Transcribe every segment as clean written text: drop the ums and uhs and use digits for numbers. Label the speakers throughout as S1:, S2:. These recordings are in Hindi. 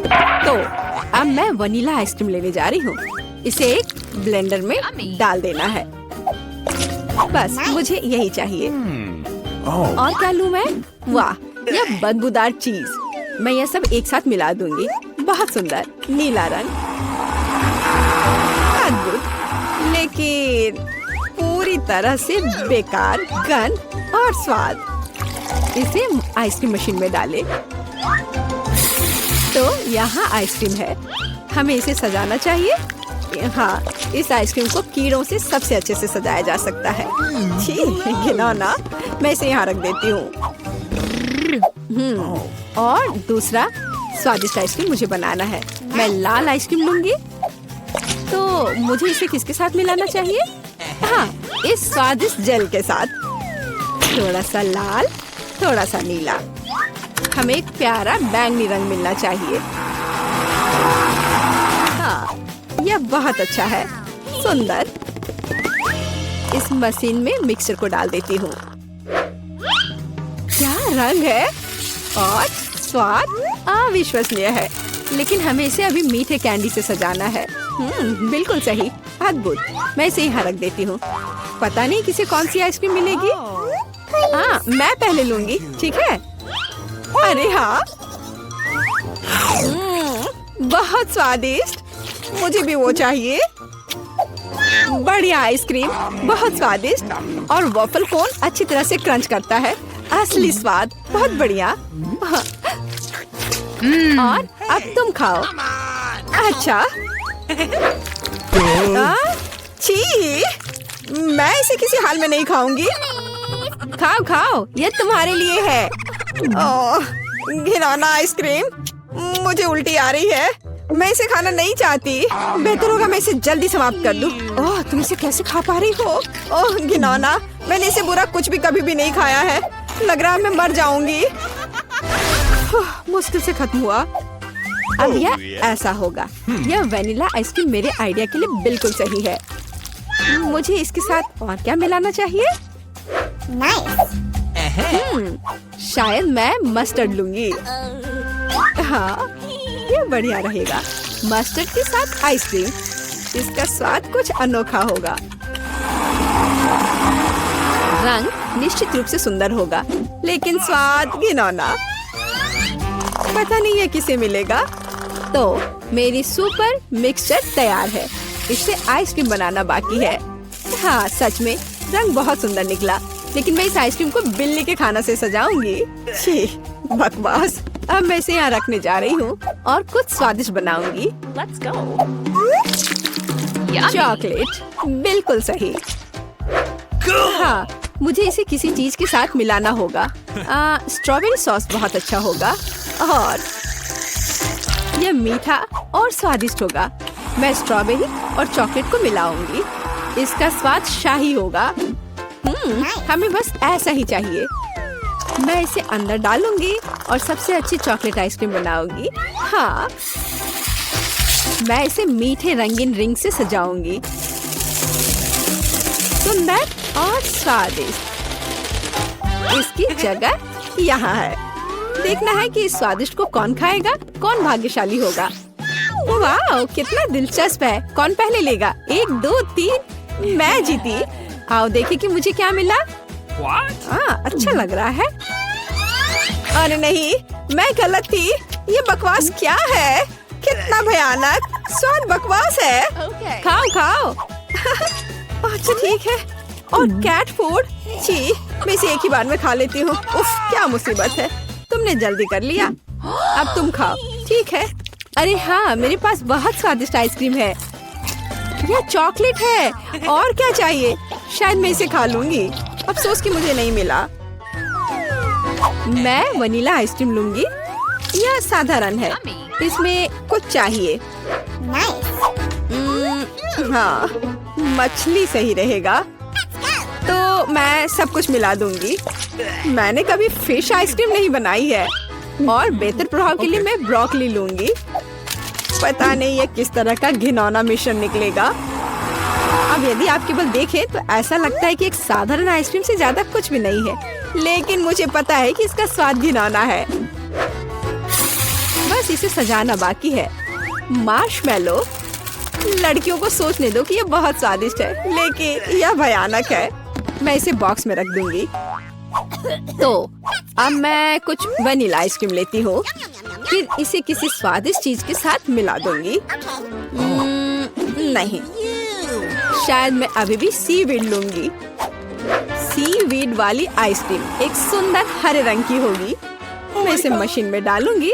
S1: तो अब मैं वनीला आइसक्रीम लेने जा रही हूँ। इसे एक ब्लेंडर में डाल देना है। बस मुझे यही चाहिए। और क्या लूँ मैं? वाह, यह बदबूदार चीज। मैं यह सब एक साथ मिला दूंगी। बहुत सुंदर नीला रंग, अद्भुत, लेकिन पूरी तरह से बेकार गंध और स्वाद। इसे आइसक्रीम मशीन में डालें। तो यहाँ आइसक्रीम है। हमें इसे सजाना चाहिए। हाँ, इस आइसक्रीम को कीड़ों से सबसे अच्छे से सजाया जा सकता है। छी, घिनौना। मैं इसे यहाँ रख देती हूँ। और दूसरा स्वादिष्ट आइसक्रीम मुझे बनाना है। मैं लाल आइसक्रीम लूंगी। तो मुझे इसे किसके साथ मिलाना चाहिए? हाँ, इस स्वादिष्ट जेल के साथ। थोड़ा सा लाल, थोड़ा सा नीला। हमें एक प्यारा बैंगनी रंग मिलना चाहिए। हाँ, यह बहुत अच्छा है। सुंदर। इस मशीन में मिक्सचर को डाल देती हूँ। क्या रंग है और स्वाद अविश्वसनीय है। लेकिन हमें इसे अभी मीठे कैंडी से सजाना है। बिल्कुल सही, अद्भुत। मैं इसे यहाँ रख देती हूँ। पता नहीं किसे कौन सी आइसक्रीम मिलेगी। हाँ, मैं पहले लूंगी, ठीक है? अरे हाँ, बहुत स्वादिष्ट। मुझे भी वो चाहिए। बढ़िया आइसक्रीम, बहुत स्वादिष्ट। और वॉफल कोन अच्छी तरह से क्रंच करता है। असली स्वाद, बहुत बढ़िया। और अब तुम खाओ। अच्छा। छी, मैं इसे किसी हाल में नहीं खाऊंगी। खाओ खाओ, ये तुम्हारे लिए है। ओह, घिनौना आइसक्रीम। मुझे उल्टी आ रही है। मैं इसे खाना नहीं चाहती। बेहतर होगा मैं इसे जल्दी समाप्त कर दूं। ओह, तुम इसे कैसे खा पा रही हो? ओह घिनौना, मैंने इसे बुरा कुछ भी कभी भी नहीं खाया है। लग रहा है मैं मर जाऊंगी। मुश्किल से खत्म हुआ। अब यह ऐसा होगा। यह वेनिला आइसक्रीम मेरे आइडिया के लिए बिल्कुल सही है। मुझे इसके साथ और क्या मिलाना चाहिए? शायद मैं मस्टर्ड लूंगी। हाँ, ये बढ़िया रहेगा। मस्टर्ड के साथ आइसक्रीम। इसका स्वाद कुछ अनोखा होगा। रंग निश्चित रूप से सुंदर होगा, लेकिन स्वाद घिनौना। पता नहीं ये किसे मिलेगा। तो मेरी सुपर मिक्सचर तैयार है। इससे आइसक्रीम बनाना बाकी है। हाँ, सच में रंग बहुत सुंदर निकला। लेकिन मैं इस आइसक्रीम को बिल्ली के खाना से सजाऊंगी। छी, बकवास। अब मैं इसे यहाँ रखने जा रही हूँ और कुछ स्वादिष्ट बनाऊंगी।
S2: Let's go.
S1: चॉकलेट, बिल्कुल सही। हाँ, मुझे इसे किसी चीज के साथ मिलाना होगा। स्ट्रॉबेरी सॉस बहुत अच्छा होगा और यह मीठा और स्वादिष्ट होगा। मैं स्ट्रॉबेरी और चॉकलेट को मिलाऊंगी। इसका स्वाद शाही होगा। हमें बस ऐसा ही चाहिए। मैं इसे अंदर डालूंगी और सबसे अच्छी चॉकलेट आइसक्रीम बनाऊंगी। हाँ, मैं इसे मीठे रंगीन रिंग से सजाऊंगी। सुंदर और स्वादिष्ट। इसकी जगह यहाँ है। देखना है कि इस स्वादिष्ट को कौन खाएगा, कौन भाग्यशाली होगा। वाह, कितना दिलचस्प है। कौन पहले लेगा? 1, 2, 3। मैं जीती। आओ देखें कि मुझे क्या मिला। हाँ, अच्छा लग रहा है। अरे नहीं, मैं गलत थी। ये बकवास क्या है? कितना भयानक। स्वाद बकवास है।
S2: Okay.
S1: खाओ खाओ। अच्छा ठीक है। और कैट फूड। छी, मैं इसे एक ही बार में खा लेती हूँ। उफ, क्या मुसीबत है। तुमने जल्दी कर लिया। अब तुम खाओ, ठीक है? अरे हाँ, मेरे पास बहुत स्वादिष्ट आइसक्रीम है। यह चॉकलेट है। और क्या चाहिए? शायद मैं इसे खा लूंगी। अफसोस कि मुझे नहीं मिला। मैं वनीला आइसक्रीम लूंगी। यह साधारण है। इसमें कुछ चाहिए। हाँ, मछली सही रहेगा। तो मैं सब कुछ मिला दूंगी। मैंने कभी फिश आइसक्रीम नहीं बनाई है। और बेहतर प्रभाव के लिए मैं ब्रोकली लूंगी। पता नहीं ये किस तरह का घिनौना मिश्रण निकलेगा। अब यदि आप केवल देखें तो ऐसा लगता है कि एक साधारण आइसक्रीम से ज्यादा कुछ भी नहीं है। लेकिन मुझे पता है कि इसका स्वाद घिनौना है। बस इसे सजाना बाकी है। मार्शमेलो, लड़कियों को सोचने दो कि ये बहुत स्वादिष्ट है, लेकिन यह भयानक है। मैं इसे बॉक्स में रख दूंगी। तो अब मैं कुछ वनीला आइसक्रीम लेती हूँ, फिर इसे किसी स्वादिष्ट चीज के साथ मिला दूंगी। नहीं, शायद मैं अभी भी सीवीड लूंगी। सीवीड वाली आइसक्रीम एक सुंदर हरे रंग की होगी। मैं इसे मशीन में डालूंगी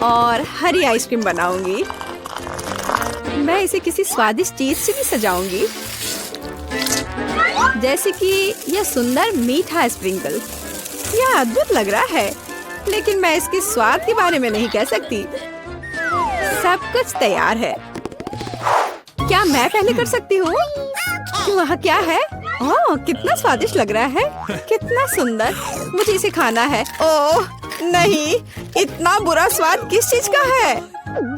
S1: और हरी आइसक्रीम बनाऊंगी। मैं इसे किसी स्वादिष्ट चीज से भी सजाऊंगी, जैसे कि यह सुंदर मीठा स्प्रिंकल। यह अद्भुत लग रहा है, लेकिन मैं इसके स्वाद के बारे में नहीं कह सकती। सब कुछ तैयार है। क्या मैं पहले कर सकती हूँ? वहाँ क्या है? ओह, कितना स्वादिष्ट लग रहा है, कितना सुंदर। मुझे इसे खाना है। ओह नहीं, इतना बुरा स्वाद किस चीज का है?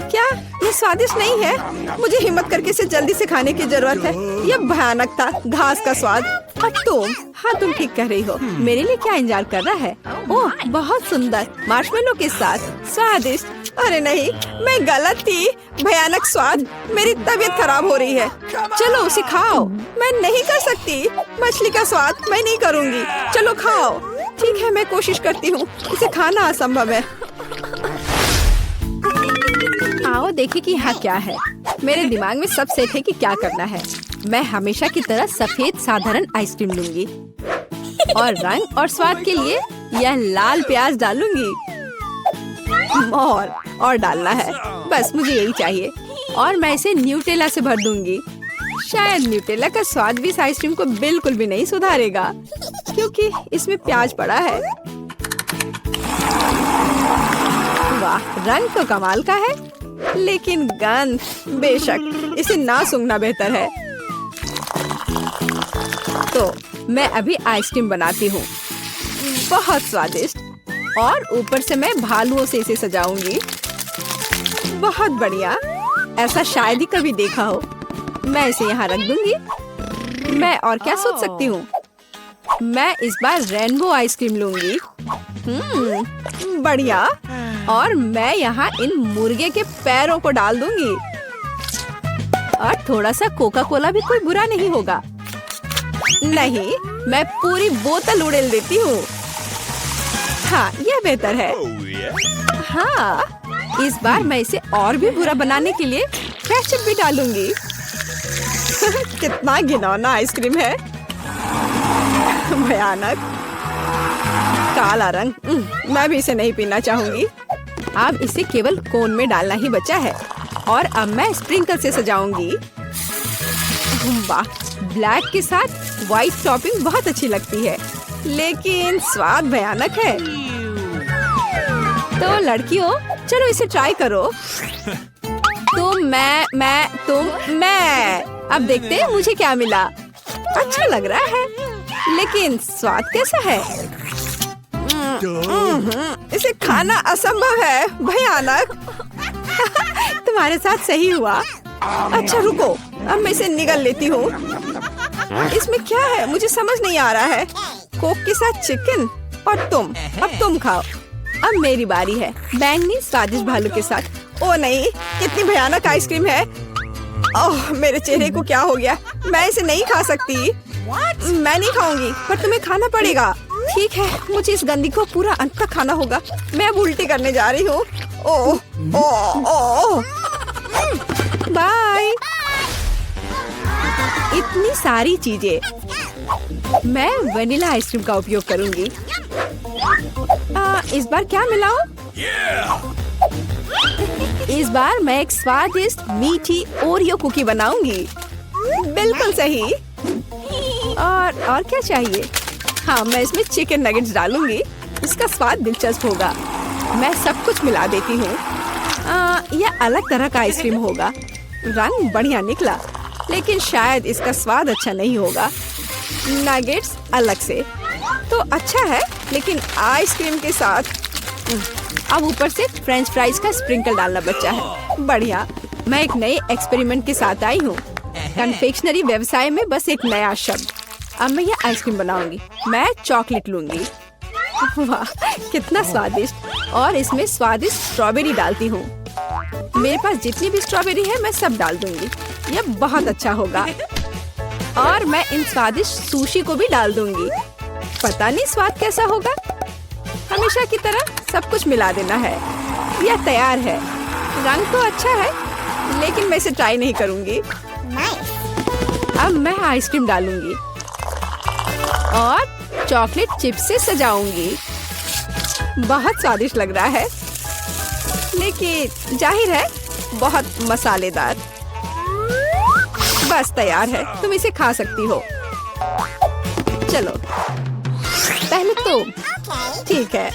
S1: क्या ये स्वादिष्ट नहीं है? मुझे हिम्मत करके इसे जल्दी से खाने की जरूरत है। यह भयानक था, घास का स्वाद। अब तुम, हाँ तुम ठीक कह रही हो। मेरे लिए क्या इंतजार कर रहा है? ओह बहुत सुंदर, मार्शमेलो के साथ स्वादिष्ट। अरे नहीं, मैं गलत थी। भयानक स्वाद, मेरी तबीयत खराब हो रही है। चलो उसे खाओ। मैं नहीं कर सकती। मछली का स्वाद मैं नहीं करूँगी। चलो खाओ। ठीक है, मैं कोशिश करती हूँ। इसे खाना असंभव है। आओ देखें कि यहाँ क्या है। मेरे दिमाग में सब सेट है कि क्या करना है। मैं हमेशा की तरह सफेद साधारण आइसक्रीम लूंगी और रंग और स्वाद के लिए यह लाल प्याज डालूंगी। और डालना है, बस मुझे यही चाहिए। और मैं इसे न्यूटेला से भर दूंगी। शायद न्यूटेला का स्वाद भी इस आइसक्रीम को बिल्कुल भी नहीं सुधारेगा, क्योंकि इसमें प्याज पड़ा है। वाह, रंग तो कमाल का है, लेकिन गंध, बेशक इसे ना सूंघना बेहतर है। तो मैं अभी आइसक्रीम बनाती हूँ, बहुत स्वादिष्ट। और ऊपर से मैं भालुओं से इसे सजाऊंगी। बहुत बढ़िया, ऐसा शायद ही कभी देखा हो। मैं इसे यहाँ रख दूंगी। मैं और क्या सोच सकती हूँ? मैं इस बार रेनबो आइसक्रीम लूंगी। बढ़िया। और मैं यहाँ इन मुर्गे के पैरों को डाल दूंगी। और थोड़ा सा कोका कोला भी कोई बुरा नहीं होगा। नहीं, मैं पूरी बोतल उड़ेल देती हूँ। हाँ, यह बेहतर है। हाँ, इस बार मैं इसे और भी बुरा बनाने के लिए केचप भी डालूंगी। कितना घिनौना आइसक्रीम है, भयानक काला रंग। मैं भी इसे नहीं पीना चाहूंगी। अब इसे केवल कोन में डालना ही बचा है। और अब मैं स्प्रिंकल से सजाऊंगी। वाह, ब्लैक के साथ व्हाइट टॉपिंग बहुत अच्छी लगती है, लेकिन स्वाद भयानक है। तो लड़कियों, चलो इसे ट्राई करो। तुम, मैं। अब देखते हैं मुझे क्या मिला। अच्छा लग रहा है, लेकिन स्वाद कैसा है? इसे खाना असंभव है, भयानक। तुम्हारे साथ सही हुआ। अच्छा रुको, अब मैं इसे निगल लेती हूँ। इसमें क्या है मुझे समझ नहीं आ रहा है। कोक के साथ चिकन। और तुम, अब तुम खाओ। अब मेरी बारी है, बैंगनी स्वादिष्ट भालू के साथ। ओ नहीं, कितनी भयानक आइसक्रीम है। ओह, मेरे चेहरे को क्या हो गया? मैं इसे नहीं खा सकती। मैं नहीं खाऊंगी, पर तुम्हें खाना पड़ेगा। ठीक है, मुझे इस गंदी को पूरा अंत तक खाना होगा। मैं अब उल्टी करने जा रही हूँ। ओह, ओह, ओह। बाय। इतनी सारी चीजें। मैं वनीला आइसक्रीम का उपयोग करूंगी। इस बार क्या मिलाऊं? इस बार मैं एक स्वादिष्ट मीठी ओरियो कुकी बनाऊंगी। बिल्कुल सही। और क्या चाहिए? हाँ, मैं इसमें चिकन नगेट्स डालूंगी। इसका स्वाद दिलचस्प होगा। मैं सब कुछ मिला देती हूँ। यह अलग तरह का आइसक्रीम होगा। रंग बढ़िया निकला, लेकिन शायद इसका स्वाद अच्छा नहीं होगा। नगेट्स अलग से तो अच्छा है, लेकिन आइसक्रीम के साथ अब ऊपर से फ्रेंच फ्राइज का स्प्रिंकल डालना बचा है। बढ़िया। मैं एक नए एक्सपेरिमेंट के साथ आई हूँ। कन्फेक्शनरी व्यवसाय में बस एक नया शब्द। अब मैं ये आइसक्रीम बनाऊंगी। मैं चॉकलेट लूंगी। वाह, कितना स्वादिष्ट। और इसमें स्वादिष्ट स्ट्रॉबेरी डालती हूँ। मेरे पास जितनी भी स्ट्रॉबेरी है मैं सब डाल दूंगी। यह बहुत अच्छा होगा। और मैं इन स्वादिष्ट सुशी को भी डाल दूंगी। पता नहीं स्वाद कैसा होगा। हमेशा की तरह सब कुछ मिला देना है। यह तैयार है। रंग तो अच्छा है, लेकिन मैं इसे ट्राई नहीं करूंगी। अब मैं आइसक्रीम डालूंगी और चॉकलेट चिप्स से सजाऊंगी। बहुत स्वादिष्ट लग रहा है, लेकिन जाहिर है बहुत मसालेदार। बस तैयार है, तुम इसे खा सकती हो। चलो पहले तुम। ठीक है।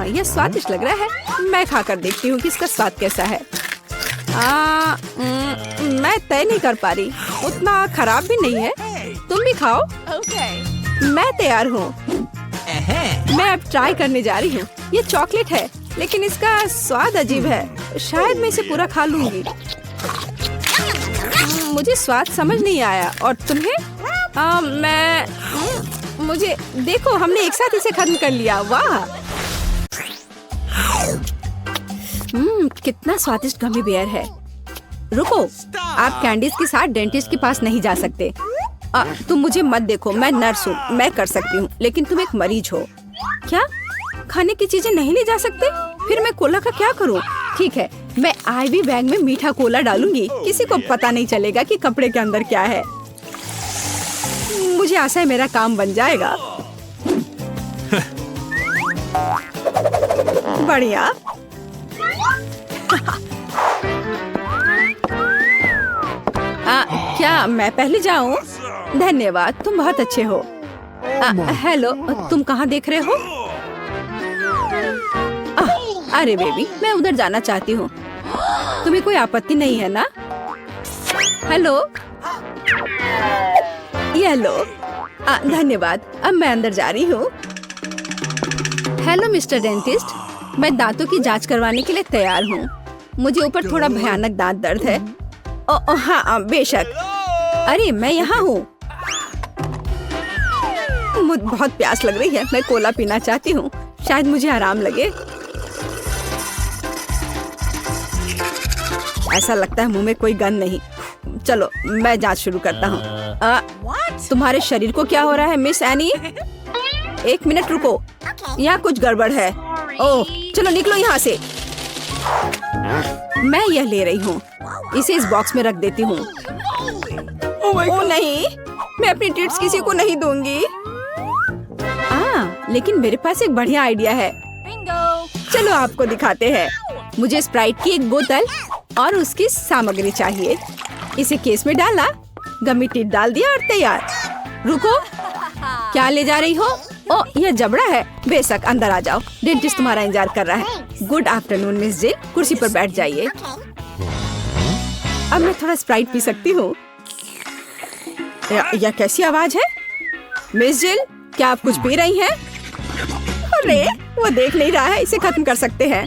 S1: यह स्वादिष्ट लग रहा है। मैं खाकर देखती हूँ कि इसका स्वाद कैसा है। मैं तय नहीं कर पा रही। उतना खराब भी नहीं है। तुम भी खाओ। मैं तैयार हूँ। मैं अब ट्राई करने जा रही हूँ। ये चॉकलेट है, लेकिन इसका स्वाद अजीब है। शायद मैं इसे पूरा खा लूंगी। मुझे स्वाद समझ नहीं आया। और तुम्हें? मुझे देखो, हमने एक साथ इसे खत्म कर लिया। वाह, कितना स्वादिष्ट गमी बेयर है। रुको, आप कैंडीज के साथ डेंटिस्ट के पास नहीं जा सकते। तुम मुझे मत देखो, मैं नर्स हूँ, मैं कर सकती हूँ, लेकिन तुम एक मरीज हो। क्या खाने की चीजें नहीं ले जा सकते? फिर मैं कोला का क्या करूँ? ठीक है, मैं आईवी बैग में मीठा कोला डालूंगी। किसी को पता नहीं चलेगा कि कपड़े के अंदर क्या है। मुझे आशा है मेरा काम बन जाएगा। बढ़िया। क्या मैं पहले जाऊं? धन्यवाद, तुम बहुत अच्छे हो। हेलो, तुम कहाँ देख रहे हो? अरे बेबी, मैं उधर जाना चाहती हूँ। तुम्हें कोई आपत्ति नहीं है ना? हेलो, ये लो। धन्यवाद, अब मैं अंदर जा रही हूँ। हेलो मिस्टर डेंटिस्ट, मैं दांतों की जांच करवाने के लिए तैयार हूँ। मुझे ऊपर थोड़ा भयानक दांत दर्द है। हाँ बेशक। अरे मैं यहाँ हूँ। मुझे बहुत प्यास लग रही है। मैं कोला पीना चाहती हूँ, शायद मुझे आराम लगे। ऐसा लगता है मुंह में कोई गंध नहीं। चलो मैं जांच शुरू करता हूँ। तुम्हारे शरीर को क्या हो रहा है मिस एनी? एक मिनट रुको, यहाँ कुछ गड़बड़ है। ओह, चलो निकलो यहाँ से। मैं यह ले रही हूँ, इसे इस बॉक्स में रख देती हूँ। ओह नहीं, मैं अपनी ट्रीट्स किसी को नहीं दूंगी। लेकिन मेरे पास एक बढ़िया आइडिया है। चलो आपको दिखाते हैं। मुझे स्प्राइट की एक बोतल और उसकी सामग्री चाहिए। इसे केस में डाला, गमी टिप डाल दिया और तैयार। रुको, क्या ले जा रही हो? ओह, यह जबड़ा है। बेशक, अंदर आ जाओ, डेंटिस्ट तुम्हारा इंतजार कर रहा है। गुड आफ्टरनून मिस जिल, कुर्सी पर बैठ जाइए। अब मैं थोड़ा स्प्राइट पी सकती हूँ। यह कैसी आवाज है? मिस जिल, क्या आप कुछ पी रही हैं? अरे वो देख नहीं रहा है, इसे खत्म कर सकते हैं।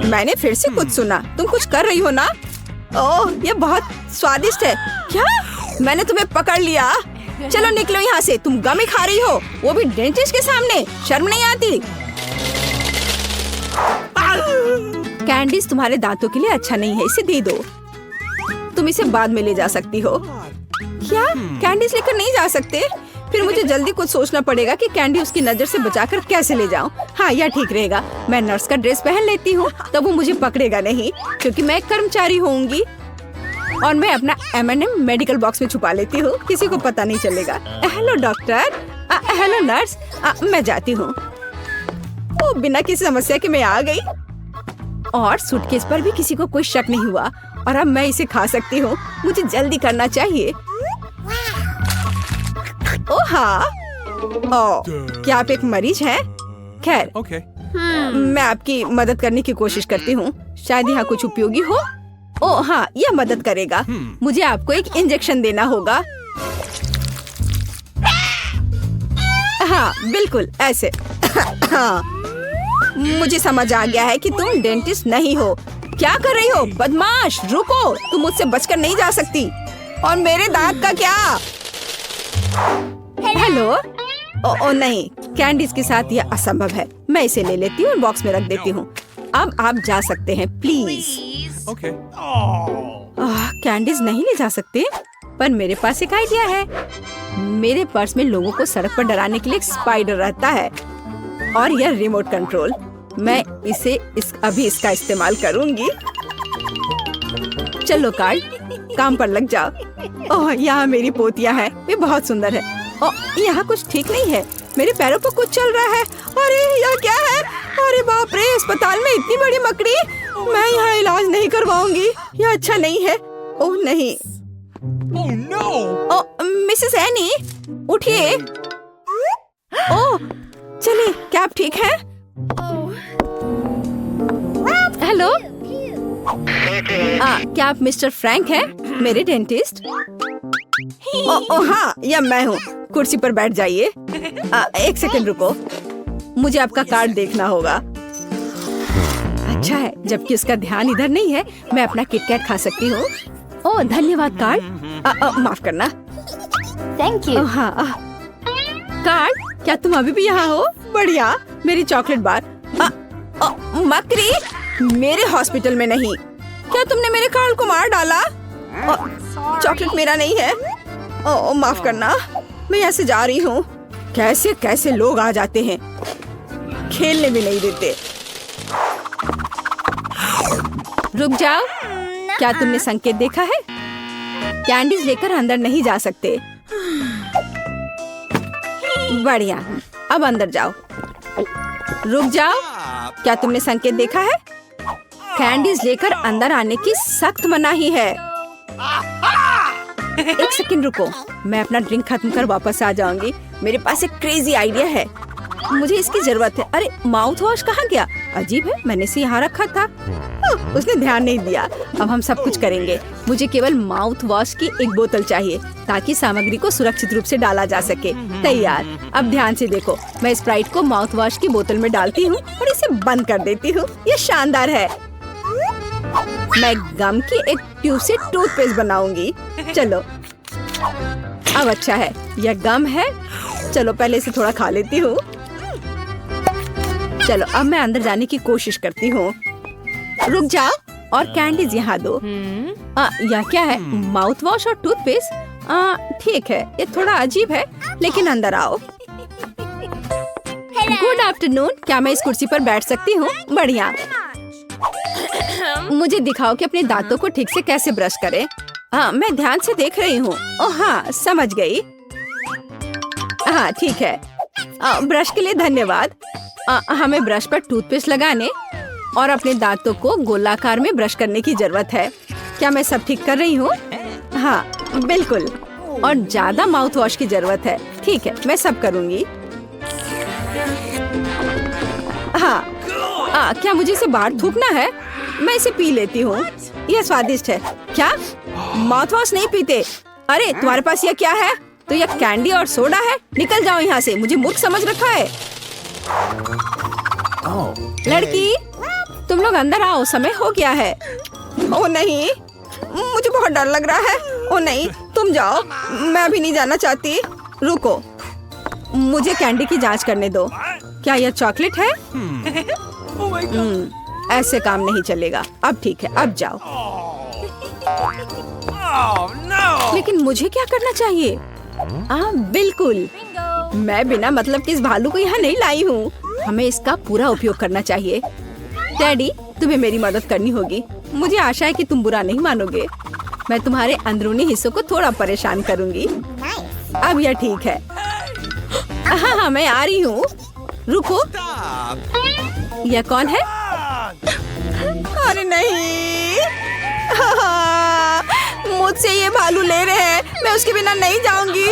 S1: मैंने फिर से कुछ सुना। तुम कुछ कर रही हो ना? ओह, ये बहुत स्वादिष्ट है। क्या? मैंने तुम्हें पकड़ लिया। चलो निकलो यहाँ से। तुम गमी खा रही हो, वो भी डेंटिस्ट के सामने। शर्म नहीं आती? कैंडीज तुम्हारे दांतों के लिए अच्छा नहीं है, इसे दे दो। तुम इसे बाद में ले जा सकती हो। क्या कैंडीज लेकर नहीं जा सकते? फिर मुझे जल्दी कुछ सोचना पड़ेगा कि कैंडी उसकी नजर से बचाकर कैसे ले जाऊं। हाँ, यह ठीक रहेगा। मैं नर्स का ड्रेस पहन लेती हूँ, तब वो मुझे पकड़ेगा नहीं, क्योंकि मैं एक कर्मचारी होंगी। और मैं अपना M&M मेडिकल बॉक्स में छुपा लेती हूँ, किसी को पता नहीं चलेगा। Hello doctor. Hello nurse. मैं जाती हूँ। वो बिना किसी समस्या के मैं आ गई, और सूटकेस पर भी किसी को कोई शक नहीं हुआ। और अब मैं इसे खा सकती हूँ। मुझे जल्दी करना चाहिए। ओह हाँ। ओह, क्या आप एक मरीज हैं? खैर, मैं आपकी मदद करने की कोशिश करती हूँ। शायद यहाँ कुछ उपयोगी हो। ओह हाँ, यह मदद करेगा। मुझे आपको एक इंजेक्शन देना होगा। हाँ बिल्कुल ऐसे। हाँ, मुझे समझ आ गया है कि तुम डेंटिस्ट नहीं हो। क्या कर रही हो बदमाश? रुको, तुम मुझसे बचकर नहीं जा सकती। और मेरे दांत का क्या? हेलो, ओ नहीं, कैंडीज के साथ यह असंभव है। मैं इसे ले लेती हूँ और बॉक्स में रख देती हूँ। अब आप जा सकते हैं प्लीज।
S2: Okay.
S1: कैंडीज नहीं ले जा सकते, पर मेरे पास एक आइडिया है। मेरे पर्स में लोगों को सड़क पर डराने के लिए एक स्पाइडर रहता है और यह रिमोट कंट्रोल। मैं अभी इसका इस्तेमाल करूंगी। चलो कार्ड, काम पर लग जाओ। ओह, यहाँ मेरी पोतिया है, वे बहुत सुंदर है। ओह, यहाँ कुछ ठीक नहीं है, मेरे पैरों पर कुछ चल रहा है। अरे यह क्या है? अरे बाप रे, अस्पताल में इतनी बड़ी मकड़ी। मैं यहाँ इलाज नहीं करवाऊंगी, यह अच्छा नहीं है। ओह नहीं।
S2: Oh no!
S1: ओह मिसेस एनी, उठिए। ओह चलिए, क्या आप ठीक है? हेलो, क्या आप मिस्टर फ्रैंक हैं, मेरे डेंटिस्ट? ओह हाँ, यह मैं हूँ। कुर्सी पर बैठ जाइए। एक सेकंड रुको, मुझे आपका कार्ड देखना होगा। अच्छा है, जबकि उसका ध्यान इधर नहीं है, मैं अपना किटकैट खा सकती हूँ। ओह धन्यवाद कार्ड। माफ करना।
S3: Thank you.
S1: हाँ कार्ड, क्या तुम अभी भी यहाँ हो? बढ़िया, मेरी चॉकलेट बार। मकड़ी, मेरे हॉस्पिटल में नहीं। क्या तुमने मेरे कार्ड को मार डाला? चॉकलेट मेरा नहीं है। ओह माफ करना, मैं यहाँ से जा रही हूँ। कैसे कैसे लोग आ जाते हैं, खेलने भी नहीं देते। रुक जाओ, क्या तुमने संकेत देखा है? कैंडीज लेकर अंदर नहीं जा सकते। बढ़िया, अब अंदर जाओ। रुक जाओ, क्या तुमने संकेत देखा है? कैंडीज लेकर अंदर आने की सख्त मनाही है। एक सेकंड रुको, मैं अपना ड्रिंक खत्म कर वापस आ जाऊंगी। मेरे पास एक क्रेजी आइडिया है, मुझे इसकी जरूरत है। अरे माउथ वॉश कहाँ गया? अजीब है, मैंने इसे यहाँ रखा था। उसने ध्यान नहीं दिया। अब हम सब कुछ करेंगे। मुझे केवल माउथ वॉश की एक बोतल चाहिए ताकि सामग्री को सुरक्षित रूप से डाला जा सके। तैयार। अब ध्यान से देखो, मैं स्प्राइट को माउथ वॉश की बोतल में डालती हूँ और इसे बंद कर देती हूँ। ये शानदार है। मैं गम की एक ट्यूब से टूथपेस्ट बनाऊंगी। चलो, अब अच्छा है, यह गम है। चलो पहले इसे थोड़ा खा लेती हूँ। चलो अब मैं अंदर जाने की कोशिश करती हूँ। रुक जाओ और कैंडीज यहाँ दो। यह क्या है? माउथ वॉश और टूथपेस्ट। ठीक है, ये थोड़ा अजीब है, लेकिन अंदर आओ। गुड आफ्टरनून, क्या मैं इस कुर्सी पर बैठ सकती हूँ? बढ़िया। मुझे दिखाओ कि अपने दांतों को ठीक से कैसे ब्रश करें। मैं ध्यान से देख रही हूँ। ओह हाँ, समझ गई। हाँ ठीक है, ब्रश के लिए धन्यवाद। हमें ब्रश पर टूथपेस्ट लगाने और अपने दांतों को गोलाकार में ब्रश करने की जरूरत है। क्या मैं सब ठीक कर रही हूँ? हाँ बिल्कुल, और ज्यादा माउथ वॉश की जरूरत है। ठीक है, मैं सब करूँगी। हाँ, क्या मुझे इसे बाहर थूकना है? मैं इसे पी लेती हूँ, यह स्वादिष्ट है। क्या माउथ वॉश नहीं पीते? अरे तुम्हारे पास यह क्या है? तो यह कैंडी और सोडा है। निकल जाओ यहाँ से, मुझे मूर्ख समझ रखा है। लड़की, तुम लोग अंदर आओ, समय हो गया है। ओ नहीं, मुझे बहुत डर लग रहा है। ओ नहीं, तुम जाओ, मैं अभी नहीं जाना चाहती। रुको, मुझे कैंडी की जांच करने दो। क्या यह चॉकलेट है? ऐसे काम नहीं चलेगा। अब ठीक है, अब जाओ। लेकिन मुझे क्या करना चाहिए? बिल्कुल, मैं बिना मतलब के इस भालू को यहाँ नहीं लाई हूँ। हमें इसका पूरा उपयोग करना चाहिए। डैडी, तुम्हें मेरी मदद करनी होगी। मुझे आशा है कि तुम बुरा नहीं मानोगे। मैं तुम्हारे अंदरूनी हिस्सों को थोड़ा परेशान करूँगी। अब यह ठीक है। हाँ, मैं आ रही हूँ। रुको, यह कौन है? अरे नहीं, मुझसे ये भालू ले रहे हैं। मैं उसके बिना नहीं जाऊंगी।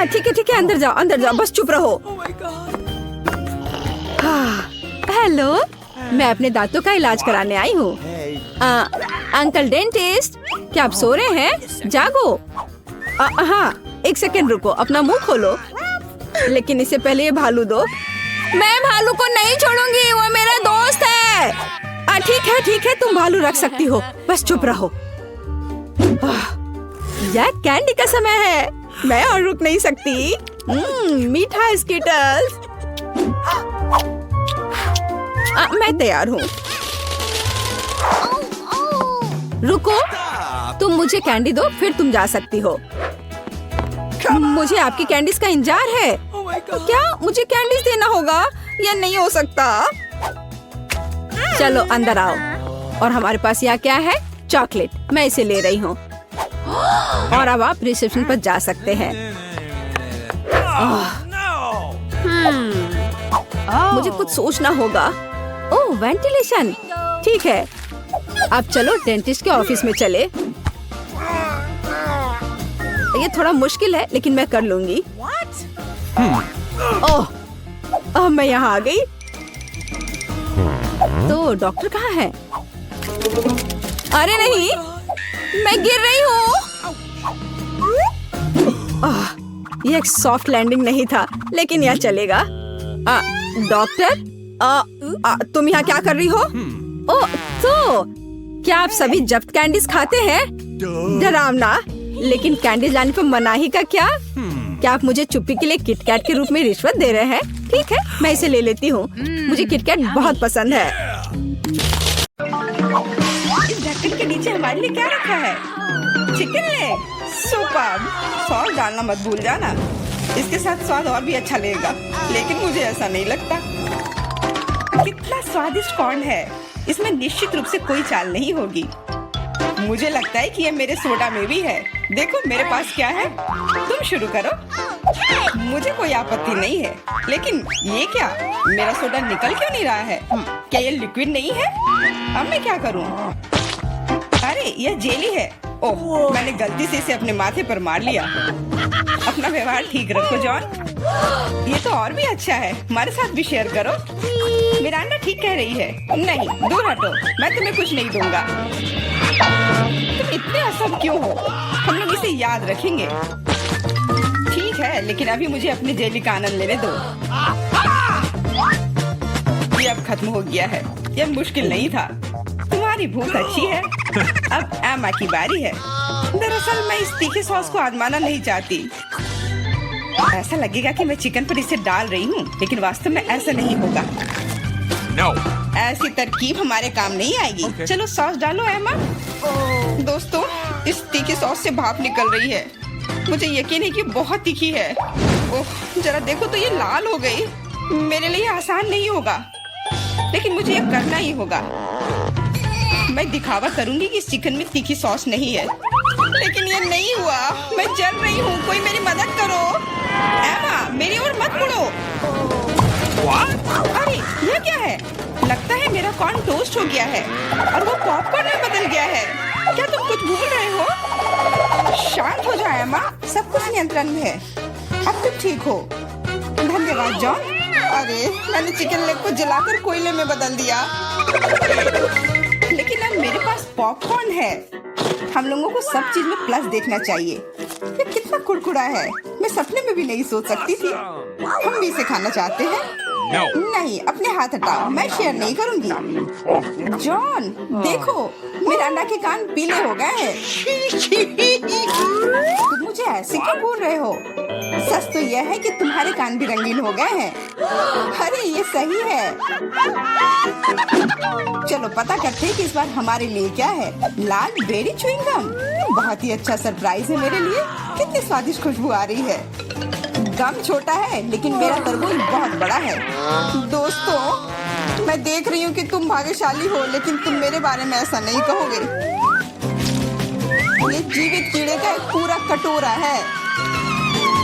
S1: ठीक है, अंदर जाओ, अंदर जाओ, बस चुप रहो। हेलो, मैं अपने दांतों का इलाज कराने आई हूँ। अंकल डेंटिस्ट, क्या आप सो रहे हैं? जागो। हाँ, एक सेकंड रुको, अपना मुंह खोलो। लेकिन इससे पहले ये भालू दो। मैं भालू को नहीं छोड़ूंगी, वो मेरा दोस्त है। ठीक है, तुम भालू रख सकती हो, बस चुप रहो। यह कैंडी का समय है, मैं और रुक नहीं सकती। मीठा स्कीटल्स। मैं तैयार हूँ। रुको, तुम मुझे कैंडी दो, फिर तुम जा सकती हो। मुझे आपकी कैंडीज का इंतजार है।
S2: Oh my God.
S1: क्या मुझे कैंडीज देना होगा? यह नहीं हो सकता। चलो अंदर आओ। और हमारे पास यहाँ क्या है? चॉकलेट। मैं इसे ले रही हूँ। और अब आप रिसेप्शन पर जा सकते हैं।
S2: No.
S1: मुझे कुछ सोचना होगा। ओह, वेंटिलेशन। ठीक है, अब चलो डेंटिस्ट के ऑफिस में चले। ये थोड़ा मुश्किल है, लेकिन मैं कर लूंगी। ओह, अब मैं यहाँ आ गई। तो डॉक्टर कहाँ है? अरे नहीं, मैं गिर रही हूँ। ये एक सॉफ्ट लैंडिंग नहीं था, लेकिन यह चलेगा। डॉक्टर, तुम यहाँ क्या कर रही हो? ओह, तो क्या आप सभी जब्त कैंडीज खाते हैं? डरावना। लेकिन कैंडीज लाने पर मनाही का क्या? क्या आप मुझे चुप्पी के लिए किटकैट के रूप में रिश्वत दे रहे हैं? ठीक है, मैं इसे ले लेती हूँ। मुझे किटकैट बहुत पसंद है। इस ढक्कन के नीचे हमारे लिए क्या रखा है? Chicken leg. सुपर्ब। सॉस डालना मत भूल जाना। इसके साथ स्वाद और भी अच्छा लगेगा, लेकिन मुझे ऐसा नहीं लगता। कितना स्वादिष्ट कॉर्न है। इसमें निश्चित रूप से कोई चाल नहीं होगी। मुझे लगता है कि ये मेरे सोडा में भी है। देखो मेरे पास क्या है। तुम शुरू करो। मुझे कोई आपत्ति नहीं है, लेकिन ये क्या? मेरा सोडा निकल क्यों नहीं रहा है? क्या ये लिक्विड नहीं है? अब मैं क्या करूं? अरे यह जेली है। ओह, मैंने गलती से इसे अपने माथे पर मार लिया। अपना व्यवहार ठीक रखो जॉन। ये तो और भी अच्छा है। हमारे साथ भी शेयर करो। मिरांडा ठीक कह रही है। नहीं, दूर हटो। मैं तुम्हें कुछ नहीं दूंगा। तुम इतने असम क्यों हो? हम लोग इसे याद रखेंगे। ठीक है, लेकिन अभी मुझे अपने जेली का आनंद लेने दो। ये अब खत्म हो गया है। यह मुश्किल नहीं था। तुम्हारी भूख अच्छी है। अब एमा की बारी है। दरअसल मैं इस तीखे सॉस को आजमाना नहीं चाहती। ऐसा लगेगा कि मैं चिकन पर इसे डाल रही हूँ, लेकिन वास्तव में ऐसा नहीं होगा।
S2: No.
S1: ऐसी तरकीब हमारे काम नहीं आएगी।
S2: Okay.
S1: चलो सॉस डालो एमा। दोस्तों, इस तीखी सॉस से भाप निकल रही है। मुझे यकीन है कि बहुत तीखी है। ओह, जरा देखो तो ये लाल हो गई। मेरे लिए आसान नहीं होगा, लेकिन मुझे ये करना ही होगा। मैं दिखावा करूंगी कि इस चिकन में तीखी सॉस नहीं है, लेकिन ये नहीं हुआ। मैं जल रही हूँ। कोई मेरी मदद करो। एमा, मेरी ओर मत मुड़ो। अरे ये क्या है? लगता है मेरा कॉर्न टोस्ट हो गया है और वो पॉपकॉर्न में बदल गया है। क्या तुम कुछ भूल रहे हो? शांत हो जाओ एमा, सब कुछ नियंत्रण में है। अब तुम ठीक हो। धन्यवाद जॉन। अरे मैंने चिकन लेग को जलाकर कोयले में बदल दिया। लेकिन अब मेरे पास पॉपकॉर्न है। हम लोगों को सब चीज में प्लस देखना चाहिए। ये कितना कुड़कुड़ा है। मैं सपने में भी नहीं सोच सकती थी। हम भी इसे खाना चाहते हैं।
S2: No.
S1: नहीं, अपने हाथ हटाओ। मैं शेयर नहीं करूंगी। जॉन, देखो मिरांडा के कान पीले हो गए हैं। तुम मुझे ऐसे क्यों बोल रहे हो? सच तो यह है कि तुम्हारे कान भी रंगीन हो गए हैं। अरे ये सही है। चलो पता करते हैं कि इस बार हमारे लिए क्या है। लाल बेरी च्युइंग गम। बहुत ही अच्छा सरप्राइज है मेरे लिए। कितनी स्वादिष्ट खुशबू आ रही है। गम छोटा है, लेकिन मेरा तरबूज बहुत बड़ा है। दोस्तों, मैं देख रही हूँ कि तुम भाग्यशाली हो, लेकिन तुम मेरे बारे में ऐसा नहीं कहोगे। ये जीवित कीड़े का एक पूरा कटोरा है।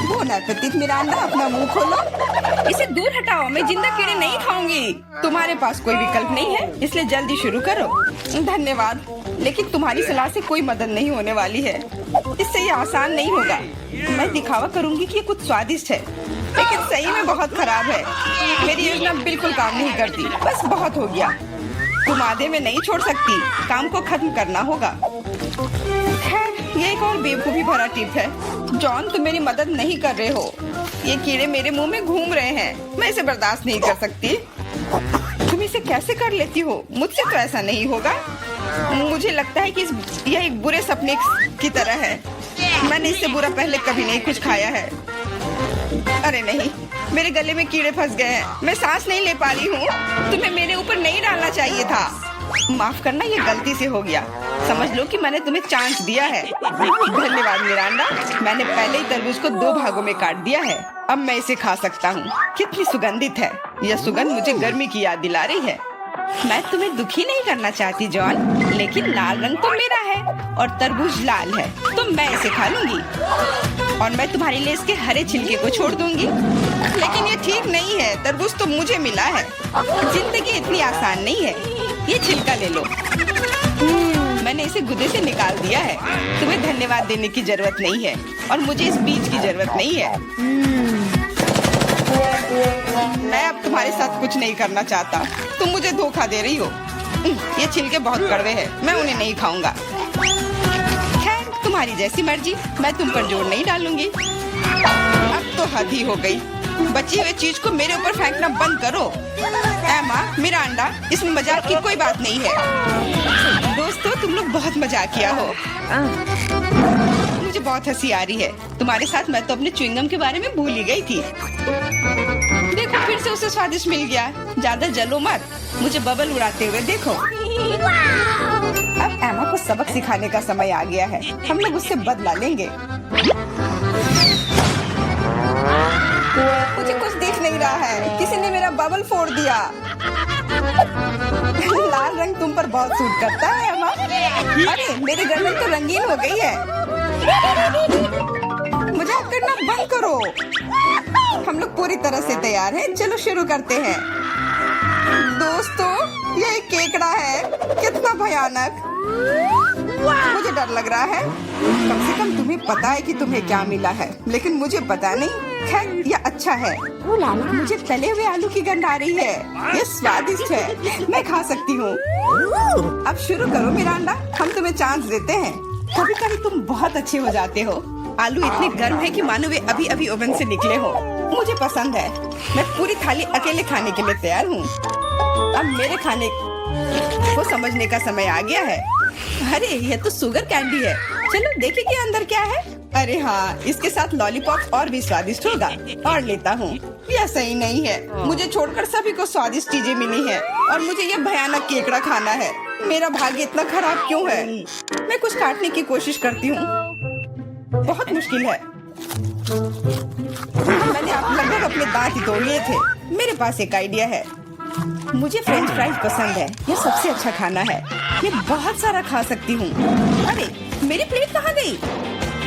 S1: बोन एपेटिट मिरांडा, अपना मुंह खोलो। इसे दूर हटाओ। मैं जिंदा कीड़े नहीं खाऊंगी। तुम्हारे पास कोई विकल्प नहीं है, इसलिए जल्दी शुरू करो। धन्यवाद, लेकिन तुम्हारी सलाह से कोई मदद नहीं होने वाली है। इससे ये आसान नहीं होगा। मैं दिखावा करूंगी कि ये कुछ स्वादिष्ट है, लेकिन सही में बहुत खराब है। मेरी योजना बिल्कुल काम नहीं करती। बस बहुत हो गया। तुम आधे में नहीं छोड़ सकती। काम को खत्म करना होगा। खैर, ये एक और बेवकूफी भरा टिप है। जॉन, तुम मेरी मदद नहीं कर रहे हो। ये कीड़े मेरे मुंह में घूम रहे हैं। मैं इसे बर्दाश्त नहीं कर सकती। तुम इसे कैसे कर लेती हो? मुझसे तो ऐसा नहीं होगा। मुझे लगता है कि यह एक बुरे सपने की तरह है। मैंने इससे बुरा पहले कभी नहीं कुछ खाया है।
S4: अरे नहीं, मेरे गले में कीड़े फंस गए हैं, मैं सांस नहीं ले पा रही हूँ। तुम्हें मेरे ऊपर नहीं डालना चाहिए था। माफ करना, ये गलती से हो गया। समझ लो कि मैंने तुम्हें चांस दिया है। धन्यवाद मिरांडा, मैंने पहले ही तरबूज को 2 भागों में काट दिया है। अब मैं इसे खा सकता हूँ। कितनी सुगंधित है यह सुगंध, मुझे गर्मी की याद दिला रही है। मैं तुम्हें दुखी नहीं करना चाहती जॉन, लेकिन लाल रंग तो मेरा है और तरबूज लाल है, तो मैं इसे खा लूंगी और मैं तुम्हारे लिए इसके हरे छिलके को छोड़ दूंगी। लेकिन ये ठीक नहीं है, तरबूज तो मुझे मिला है। जिंदगी इतनी आसान नहीं है। ये छिलका ले लो। मैंने इसे गुदे से निकाल दिया है। तुम्हें धन्यवाद देने की जरूरत नहीं है और मुझे इस बीज की जरूरत नहीं है। मैं अब तुम्हारे साथ कुछ नहीं करना चाहता। तुम मुझे धोखा दे रही हो। ये छिलके बहुत कड़वे हैं, मैं उन्हें नहीं खाऊंगा। खैर, तुम्हारी जैसी मर्जी, मैं तुम पर जोर नहीं डालूंगी। अब तो हद ही हो गई। बची हुई चीज को मेरे ऊपर फेंकना बंद करो। एमा, मिरांडा, इसमें मजाक की कोई बात नहीं है। दोस्तों, तुम लोग बहुत मजाक किया हो। मुझे बहुत हंसी आ रही है। तुम्हारे साथ मैं तो अपने च्युइंगम के बारे में भूल ही गई थी। देखो, फिर से उसे स्वादिष्ट मिल गया। ज्यादा जलो मत, मुझे बबल उड़ाते हुए देखो। अब एमा को सबक सिखाने का समय आ गया है। हम लोग उससे बदला लेंगे। मुझे कुछ दिख नहीं रहा है। किसी ने मेरा बबल फोड़ दिया। लाल रंग तुम पर बहुत सूट करता है एमा। अरे, मेरी गर्दन तो रंगीन हो गई है। मजाक करना बंद करो। हम लोग पूरी तरह से तैयार हैं। चलो शुरू करते हैं। दोस्तों, ये एक केकड़ा है। कितना भयानक। मुझे डर लग रहा है। कम से कम तुम्हें पता है कि तुम्हें क्या मिला है, लेकिन मुझे पता नहीं। खैर, यह अच्छा है। मुझे तले हुए आलू की गंध आ रही है। ये स्वादिष्ट है, मैं खा सकती हूँ। अब शुरू करो मिरांडा, हम तुम्हें चांस देते हैं। कभी कभी तुम बहुत अच्छे हो जाते हो। आलू इतने गर्म है कि मानो वे अभी अभी ओवन से निकले हो। मुझे पसंद है। मैं पूरी थाली अकेले खाने के लिए तैयार हूँ। अब मेरे खाने को समझने का समय आ गया है। अरे, यह तो शुगर कैंडी है। चलो देखें कि अंदर क्या है। अरे हाँ, इसके साथ लॉलीपॉप और भी स्वादिष्ट होगा। और लेता हूँ। यह सही नहीं है। मुझे छोड़कर सभी को स्वादिष्ट चीजें मिली हैं और मुझे यह भयानक केकड़ा खाना है। मेरा भाग्य इतना खराब क्यों है? मैं कुछ काटने की कोशिश करती हूँ। बहुत मुश्किल है। मैंने लगभग अपने दांत ही तोड़ लिए थे। मेरे पास एक आइडिया है। मुझे फ्रेंच फ्राइज पसंद है। यह सबसे अच्छा खाना है। मैं बहुत सारा खा सकती हूँ। अरे, मेरी प्लेट कहाँ गई?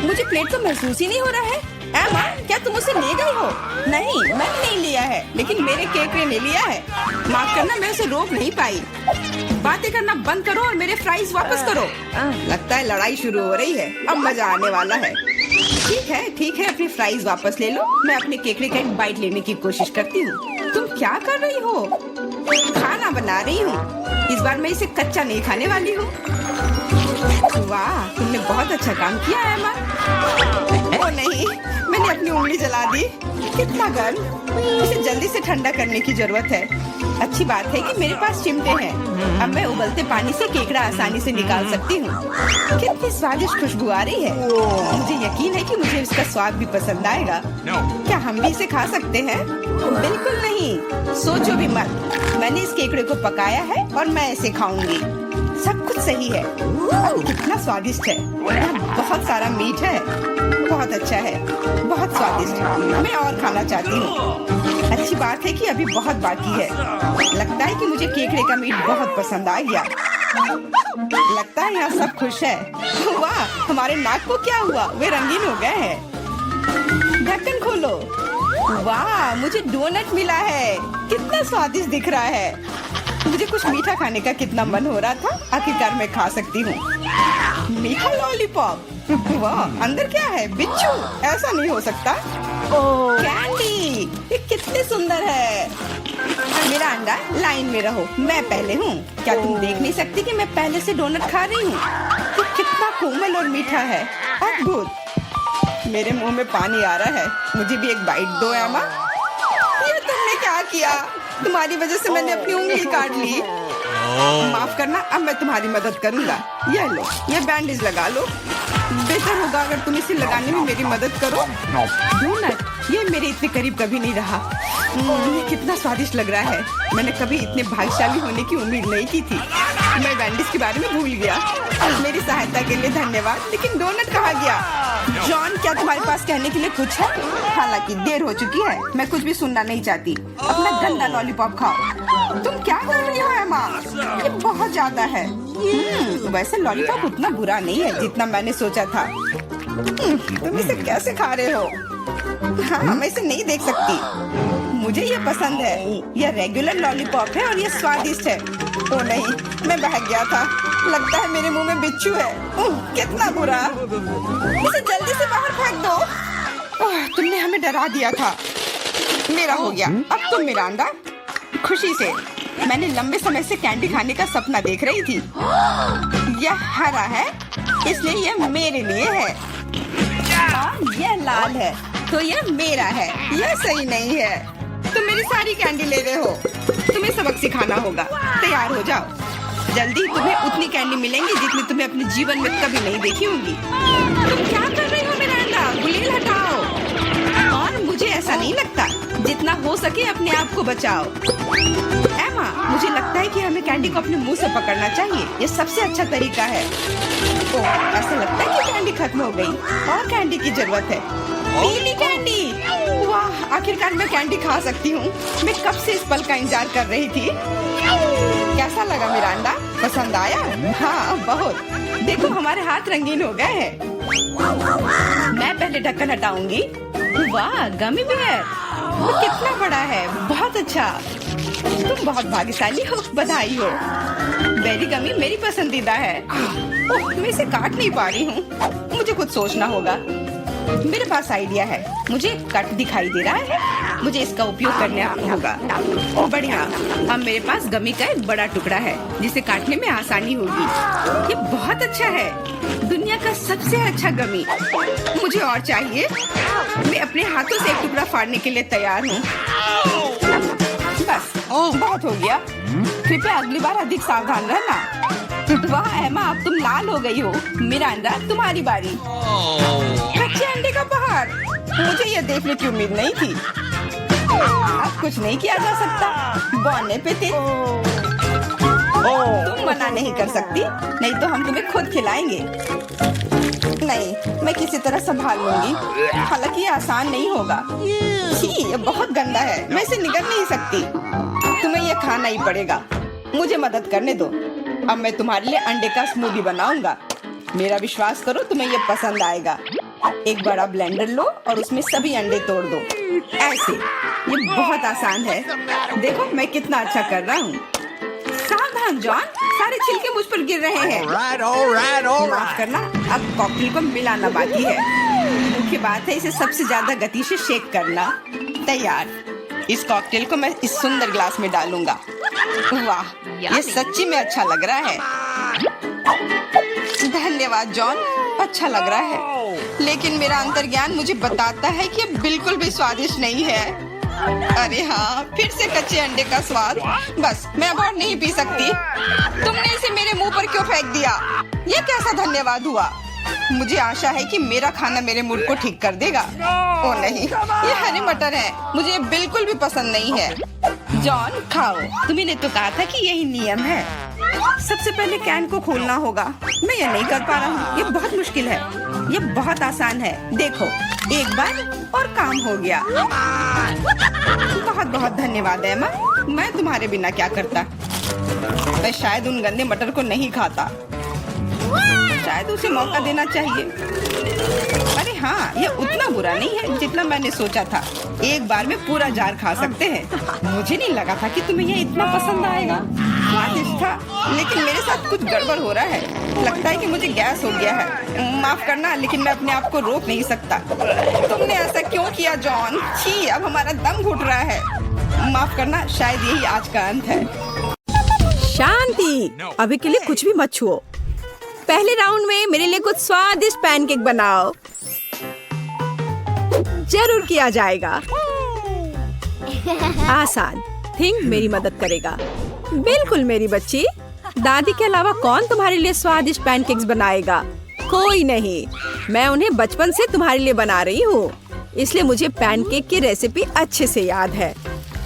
S4: मुझे प्लेट तो महसूस ही नहीं हो रहा है। एमा, क्या तुम उसे ले गई हो? नहीं, मैंने नहीं लिया है, लेकिन मेरे केकड़े ने लिया है। माफ करना, मैं उसे रोक नहीं पाई। बातें करना बंद करो और मेरे फ्राइज वापस करो। लगता है लड़ाई शुरू हो रही है। अब मजा आने वाला है। ठीक है, अपनी फ्राइज वापस ले लो। मैं अपने केकड़े का एक बाइट लेने की कोशिश करती हूँ। तुम क्या कर रही हो? खाना बना रही हूँ। इस बार मैं इसे कच्चा नहीं खाने वाली हूँ। वाह, तुमने बहुत अच्छा काम किया है एमा। ओ नहीं, मैंने अपनी उंगली जला दी। कितना गर्म। इसे जल्दी से ठंडा करने की जरूरत है। अच्छी बात है कि मेरे पास चिमटे हैं। अब मैं उबलते पानी से केकड़ा आसानी से निकाल सकती हूँ। कितनी स्वादिष्ट खुशबू आ रही है। मुझे यकीन है कि मुझे इसका स्वाद भी पसंद आएगा। क्या हम भी इसे खा सकते हैं? बिल्कुल नहीं, सोचो भी मत। मैंने इस केकड़े को पकाया है और मैं इसे खाऊंगी। सब कुछ सही है। कितना स्वादिष्ट है। बहुत सारा मीठ है। बहुत अच्छा है, बहुत स्वादिष्ट। मैं और खाना चाहती हूँ। अच्छी बात है कि अभी बहुत बाकी है। लगता है कि मुझे केकड़े का मीट बहुत पसंद आ गया। लगता है यहाँ सब खुश है। वाह, हमारे नाक को क्या हुआ? वे रंगीन हो गए हैं। ढक्कन खोलो। वाह, मुझे डोनट मिला है। कितना स्वादिष्ट दिख रहा है। मुझे कुछ मीठा खाने का कितना मन हो रहा था। आखिरकार मैं खा सकती हूँ। मीठा लॉलीपॉप। वाह, अंदर क्या है? बिच्छू? ऐसा नहीं हो सकता। कैंडी, ये कितनी सुंदर है। मेरा अंडा, लाइन में रहो। मैं पहले हूँ। क्या तुम देख नहीं सकती कि मैं पहले से डोनट खा रही हूँ? तो कितना कोमल और मीठा है। अद्भुत। मेरे मुंह में पानी आ रहा है। मुझे भी एक बाइट दो एमा। ये तुमने क्या किया? तुम्हारी वजह से मैंने अपनी उंगली काट ली। माफ करना, अब मैं तुम्हारी मदद करूंगा। यह लो, यह बैंडेज लगा लो। बेहतर होगा अगर तुम इसे लगाने में मेरी मदद करो। डोनट, ये मेरे इतने करीब कभी नहीं रहा। ये कितना स्वादिष्ट लग रहा है। मैंने कभी इतने भाग्यशाली होने की उम्मीद नहीं की थी। मैं वेंडीज के बारे में भूल गया। मेरी सहायता के लिए धन्यवाद। लेकिन डोनट कहाँ गया? जॉन, क्या तुम्हारे पास कहने के लिए कुछ है? हालांकि देर हो चुकी है, मैं कुछ भी सुनना नहीं चाहती। अपना गंदा लॉलीपॉप खाओ। तुम क्या कर रही हो एमा? ये बहुत ज्यादा है। वैसे लॉलीपॉप उतना बुरा नहीं है जितना मैंने सोचा था। तुम इसे कैसे खा रहे हो? हाँ, मैं इसे नहीं देख सकती। मुझे ये पसंद है। यह रेगुलर लॉलीपॉप है और ये स्वादिष्ट है। ओ नहीं, मैं बहक गया था। लगता है मेरे मुंह में बिच्छू है। कितना बुरा। इसे जल्दी से बाहर फेंक दो। तुमने हमें डरा दिया था। मेरा हो गया। अब तुम मिरांडा। खुशी से। मैंने लंबे समय से कैंडी खाने का सपना देख रही थी। यह हरा है, इसलिए यह मेरे लिए है। और यह लाल है, तो यह मेरा है। यह सही नहीं है। तुम मेरी सारी कैंडी ले रहे हो। तुम्हें सबक सिखाना होगा। तैयार हो जाओ। जल्दी तुम्हें उतनी कैंडी मिलेंगी जितनी तुम्हें अपने जीवन में कभी नहीं देखी होंगी। तुम क्या कर रही हो मिरांडा? गुलेल हटाओ। और मुझे ऐसा नहीं लगता। जितना हो सके अपने आप को बचाओ। एमा, मुझे लगता है कि हमें कैंडी को अपने मुंह से पकड़ना चाहिए। ये सबसे अच्छा तरीका है। ओह, ऐसा लगता है कि कैंडी खत्म हो गई और कैंडी की जरूरत है। पीली कैंडी। वाह, आखिरकार मैं कैंडी खा सकती हूँ। मैं कब से इस पल का इंतजार कर रही थी। कैसा लगा मिरांडा? पसंद आया? हाँ, बहुत। देखो, हमारे हाथ रंगीन हो गए हैं। मैं पहले ढक्कन हटाऊंगी। वाह, गमी बेयर। वो कितना बड़ा है। बहुत अच्छा। तुम बहुत भाग्यशाली हो। बधाई हो। बेरी गमी मेरी पसंदीदा है। ओह, मैं इसे काट नहीं पा रही हूँ। मुझे कुछ सोचना होगा। मेरे पास आइडिया है। मुझे कट दिखाई दे रहा है। मुझे इसका उपयोग करना होगा। बढ़िया। अब मेरे पास गमी का एक बड़ा टुकड़ा है जिसे काटने में आसानी होगी। ये बहुत अच्छा है। दुनिया का सबसे अच्छा गमी। मुझे और चाहिए। मैं अपने हाथों से एक टुकड़ा फाड़ने के लिए तैयार हूँ। बस, बहुत हो गया। कृपया अगली बार अधिक सावधान रहना। वाह एमा, अब तुम लाल हो गई हो। मिरांडा, तुम्हारी बारी। कच्चे अंडे का पहाड़। मुझे यह देखने की उम्मीद नहीं थी। अब कुछ नहीं किया जा सकता। बौने पे थे। तुम मना नहीं कर सकती। नहीं तो हम तुम्हें खुद खिलाएंगे। नहीं, मैं किसी तरह संभाल लूंगी। हालांकि ये आसान नहीं होगा। छी, ये बहुत गंदा है। मैं इसे निगल नहीं सकती। तुम्हें यह खाना ही पड़ेगा। मुझे मदद करने दो। अब मैं तुम्हारे लिए अंडे का स्मूदी बनाऊंगा। मेरा विश्वास करो, तुम्हें ये पसंद आएगा। एक बड़ा ब्लेंडर लो और उसमें सभी अंडे तोड़ दो। ऐसे। ये बहुत आसान है। देखो मैं कितना अच्छा कर रहा हूँ। सावधान जॉन, सारे छिलके मुझ पर गिर रहे हैं। माफ करना, अब कॉकटेल को मिलाना बाकी है। मुख्य बात है इसे सबसे ज्यादा गति से शेक करना। तैयार। इस कॉकटेल को मैं इस सुंदर ग्लास में डालूंगा। वाह, ये सच्ची में अच्छा लग रहा है। धन्यवाद जॉन, अच्छा लग रहा है। लेकिन मेरा अंतर्ज्ञान मुझे बताता है कि ये बिल्कुल भी स्वादिष्ट नहीं है। अरे हाँ, फिर से कच्चे अंडे का स्वाद। बस, मैं अब और नहीं पी सकती। तुमने इसे मेरे मुंह पर क्यों फेंक दिया? ये कैसा धन्यवाद हुआ? मुझे आशा है कि मेरा खाना मेरे मूड को ठीक कर देगा। ओ नहीं, ये हरे मटर है। मुझे बिल्कुल भी पसंद नहीं है। जॉन, खाओ। तुम्ही तो कहा था कि यही नियम है। सबसे पहले कैन को खोलना होगा। मैं ये नहीं कर पा रहा हूँ। ये बहुत मुश्किल है। ये बहुत आसान है। देखो, एक बार और काम हो गया। बहुत बहुत धन्यवाद एमा। मैं तुम्हारे बिना क्या करता। मैं शायद उन गंदे मटर को नहीं खाता। शायद उसे मौका देना चाहिए। अरे हाँ, ये उतना बुरा नहीं है जितना मैंने सोचा था। एक बार में पूरा जार खा सकते हैं। मुझे नहीं लगा था कि तुम्हें ये इतना पसंद आएगा। स्वादिष्ट था, लेकिन मेरे साथ कुछ गड़बड़ हो रहा है। लगता है कि मुझे गैस हो गया है। माफ करना, लेकिन मैं अपने आप को रोक नहीं सकता। तुमने ऐसा क्यों किया जॉन? छी, अब हमारा दम घुट रहा है। माफ करना, शायद यही आज का अंत है।
S1: शांति, अभी के लिए कुछ भी मत छुओ। पहले राउंड में मेरे लिए कुछ स्वादिष्ट पैनकेक बनाओ। जरूर किया जाएगा। आसान। थिंक मेरी मदद करेगा। बिल्कुल मेरी बच्ची। दादी के अलावा कौन तुम्हारे लिए स्वादिष्ट पैनकेक्स बनाएगा? कोई नहीं, मैं उन्हें बचपन से तुम्हारे लिए बना रही हूँ, इसलिए मुझे पैनकेक की रेसिपी अच्छे से याद है।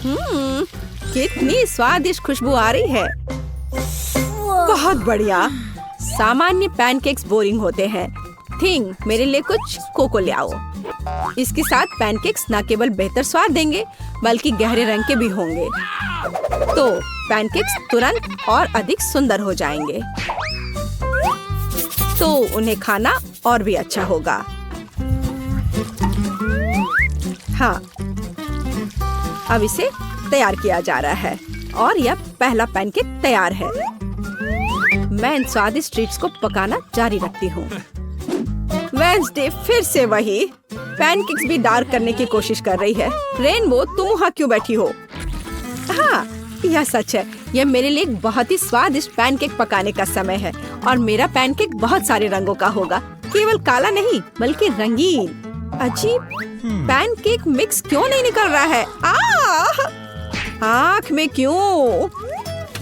S1: कितनी स्वादिष्ट खुशबू आ रही है। बहुत बढ़िया। सामान्य पैनकेक्स बोरिंग होते हैं। थिंग, मेरे लिए कुछ कोको ले आओ। इसके साथ पैनकेक्स न केवल बेहतर स्वाद देंगे बल्कि गहरे रंग के भी होंगे, तो पैनकेक्स तुरंत और अधिक सुंदर हो जाएंगे, तो उन्हें खाना और भी अच्छा होगा। हाँ, अब इसे तैयार किया जा रहा है और यह पहला पैनकेक तैयार है। मैं इन स्वादिष्ट ट्रीट्स को पकाना जारी रखती हूँ। वेडनेसडे फिर से वही पैनकेक्स भी डार्क करने की कोशिश कर रही है। रेनबो, तुम वहाँ क्यों बैठी हो? हाँ, यह सच है। यह मेरे लिए एक बहुत ही स्वादिष्ट पैनकेक पकाने का समय है और मेरा पैनकेक बहुत सारे रंगों का होगा, केवल काला नहीं बल्कि रंगीन। अजीब, पैनकेक मिक्स क्यों नहीं निकल रहा है? आँख में क्यों?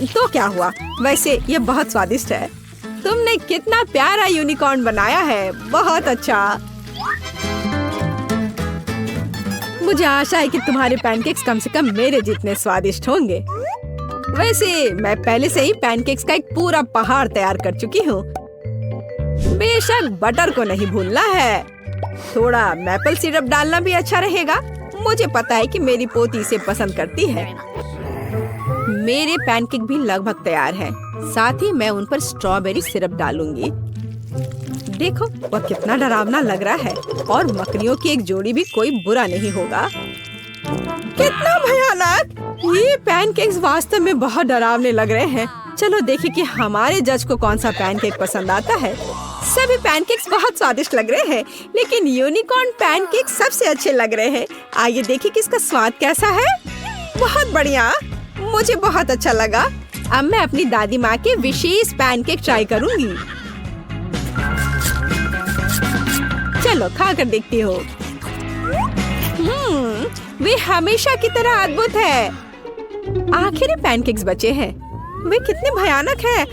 S1: तो क्या हुआ? वैसे यह बहुत स्वादिष्ट है। तुमने कितना प्यारा यूनिकॉर्न बनाया है, बहुत अच्छा। मुझे आशा है कि तुम्हारे पैनकेक्स कम से कम मेरे जितने स्वादिष्ट होंगे। वैसे मैं पहले से ही पैनकेक्स का एक पूरा पहाड़ तैयार कर चुकी हूँ। बेशक बटर को नहीं भूलना है। थोड़ा मैपल सिरप डालना भी अच्छा रहेगा। मुझे पता है कि मेरी पोती इसे पसंद करती है। मेरे पैनकेक भी लगभग तैयार हैं। साथ ही मैं उन पर स्ट्रॉबेरी सिरप डालूंगी। देखो, वह कितना डरावना लग रहा है और मकड़ियों की एक जोड़ी भी कोई बुरा नहीं होगा। कितना भयानक! ये पैनकेक्स वास्तव में बहुत डरावने लग रहे हैं। चलो देखें कि हमारे जज को कौन सा पैनकेक पसंद आता है। सभी पैनकेक्स बहुत स्वादिष्ट लग रहे हैं, लेकिन यूनिकॉर्न पैनकेक सबसे अच्छे लग रहे हैं। आइए देखें कि इसका स्वाद कैसा है। बहुत बढ़िया, मुझे बहुत अच्छा लगा। अब मैं अपनी दादी माँ के विशेष पैनकेक ट्राई करूंगी। चलो खाकर देखती हो। वे हमेशा की तरह अद्भुत है। आखिर ये पैनकेक्स बचे हैं। वे कितने भयानक हैं।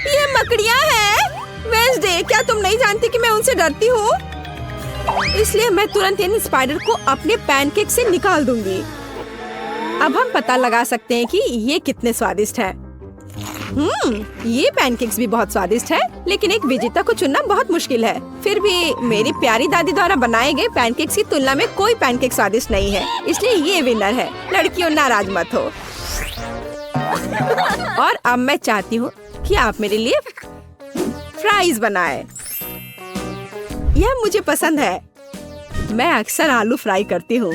S1: ये मकड़ियाँ हैं। वेडनेसडे, क्या तुम नहीं जानती कि मैं उनसे डरती हूँ? इसलिए मैं तुरंत इन स्पाइडर को अपने पैनकेक से निकाल दूंगी। अब हम पता लगा सकते हैं कि ये कितने स्वादिष्ट हैं। ये पैनकेक्स भी बहुत स्वादिष्ट है, लेकिन एक विजेता को चुनना बहुत मुश्किल है। फिर भी मेरी प्यारी दादी द्वारा बनाए गए पैनकेक्स की तुलना में कोई पैनकेक स्वादिष्ट नहीं है, इसलिए ये विनर है। लड़कियों, नाराज मत हो। और अब मैं चाहती हूँ कि आप मेरे लिए फ्राइज बनाएं। यह मुझे पसंद है। मैं अक्सर आलू फ्राई करती हूँ।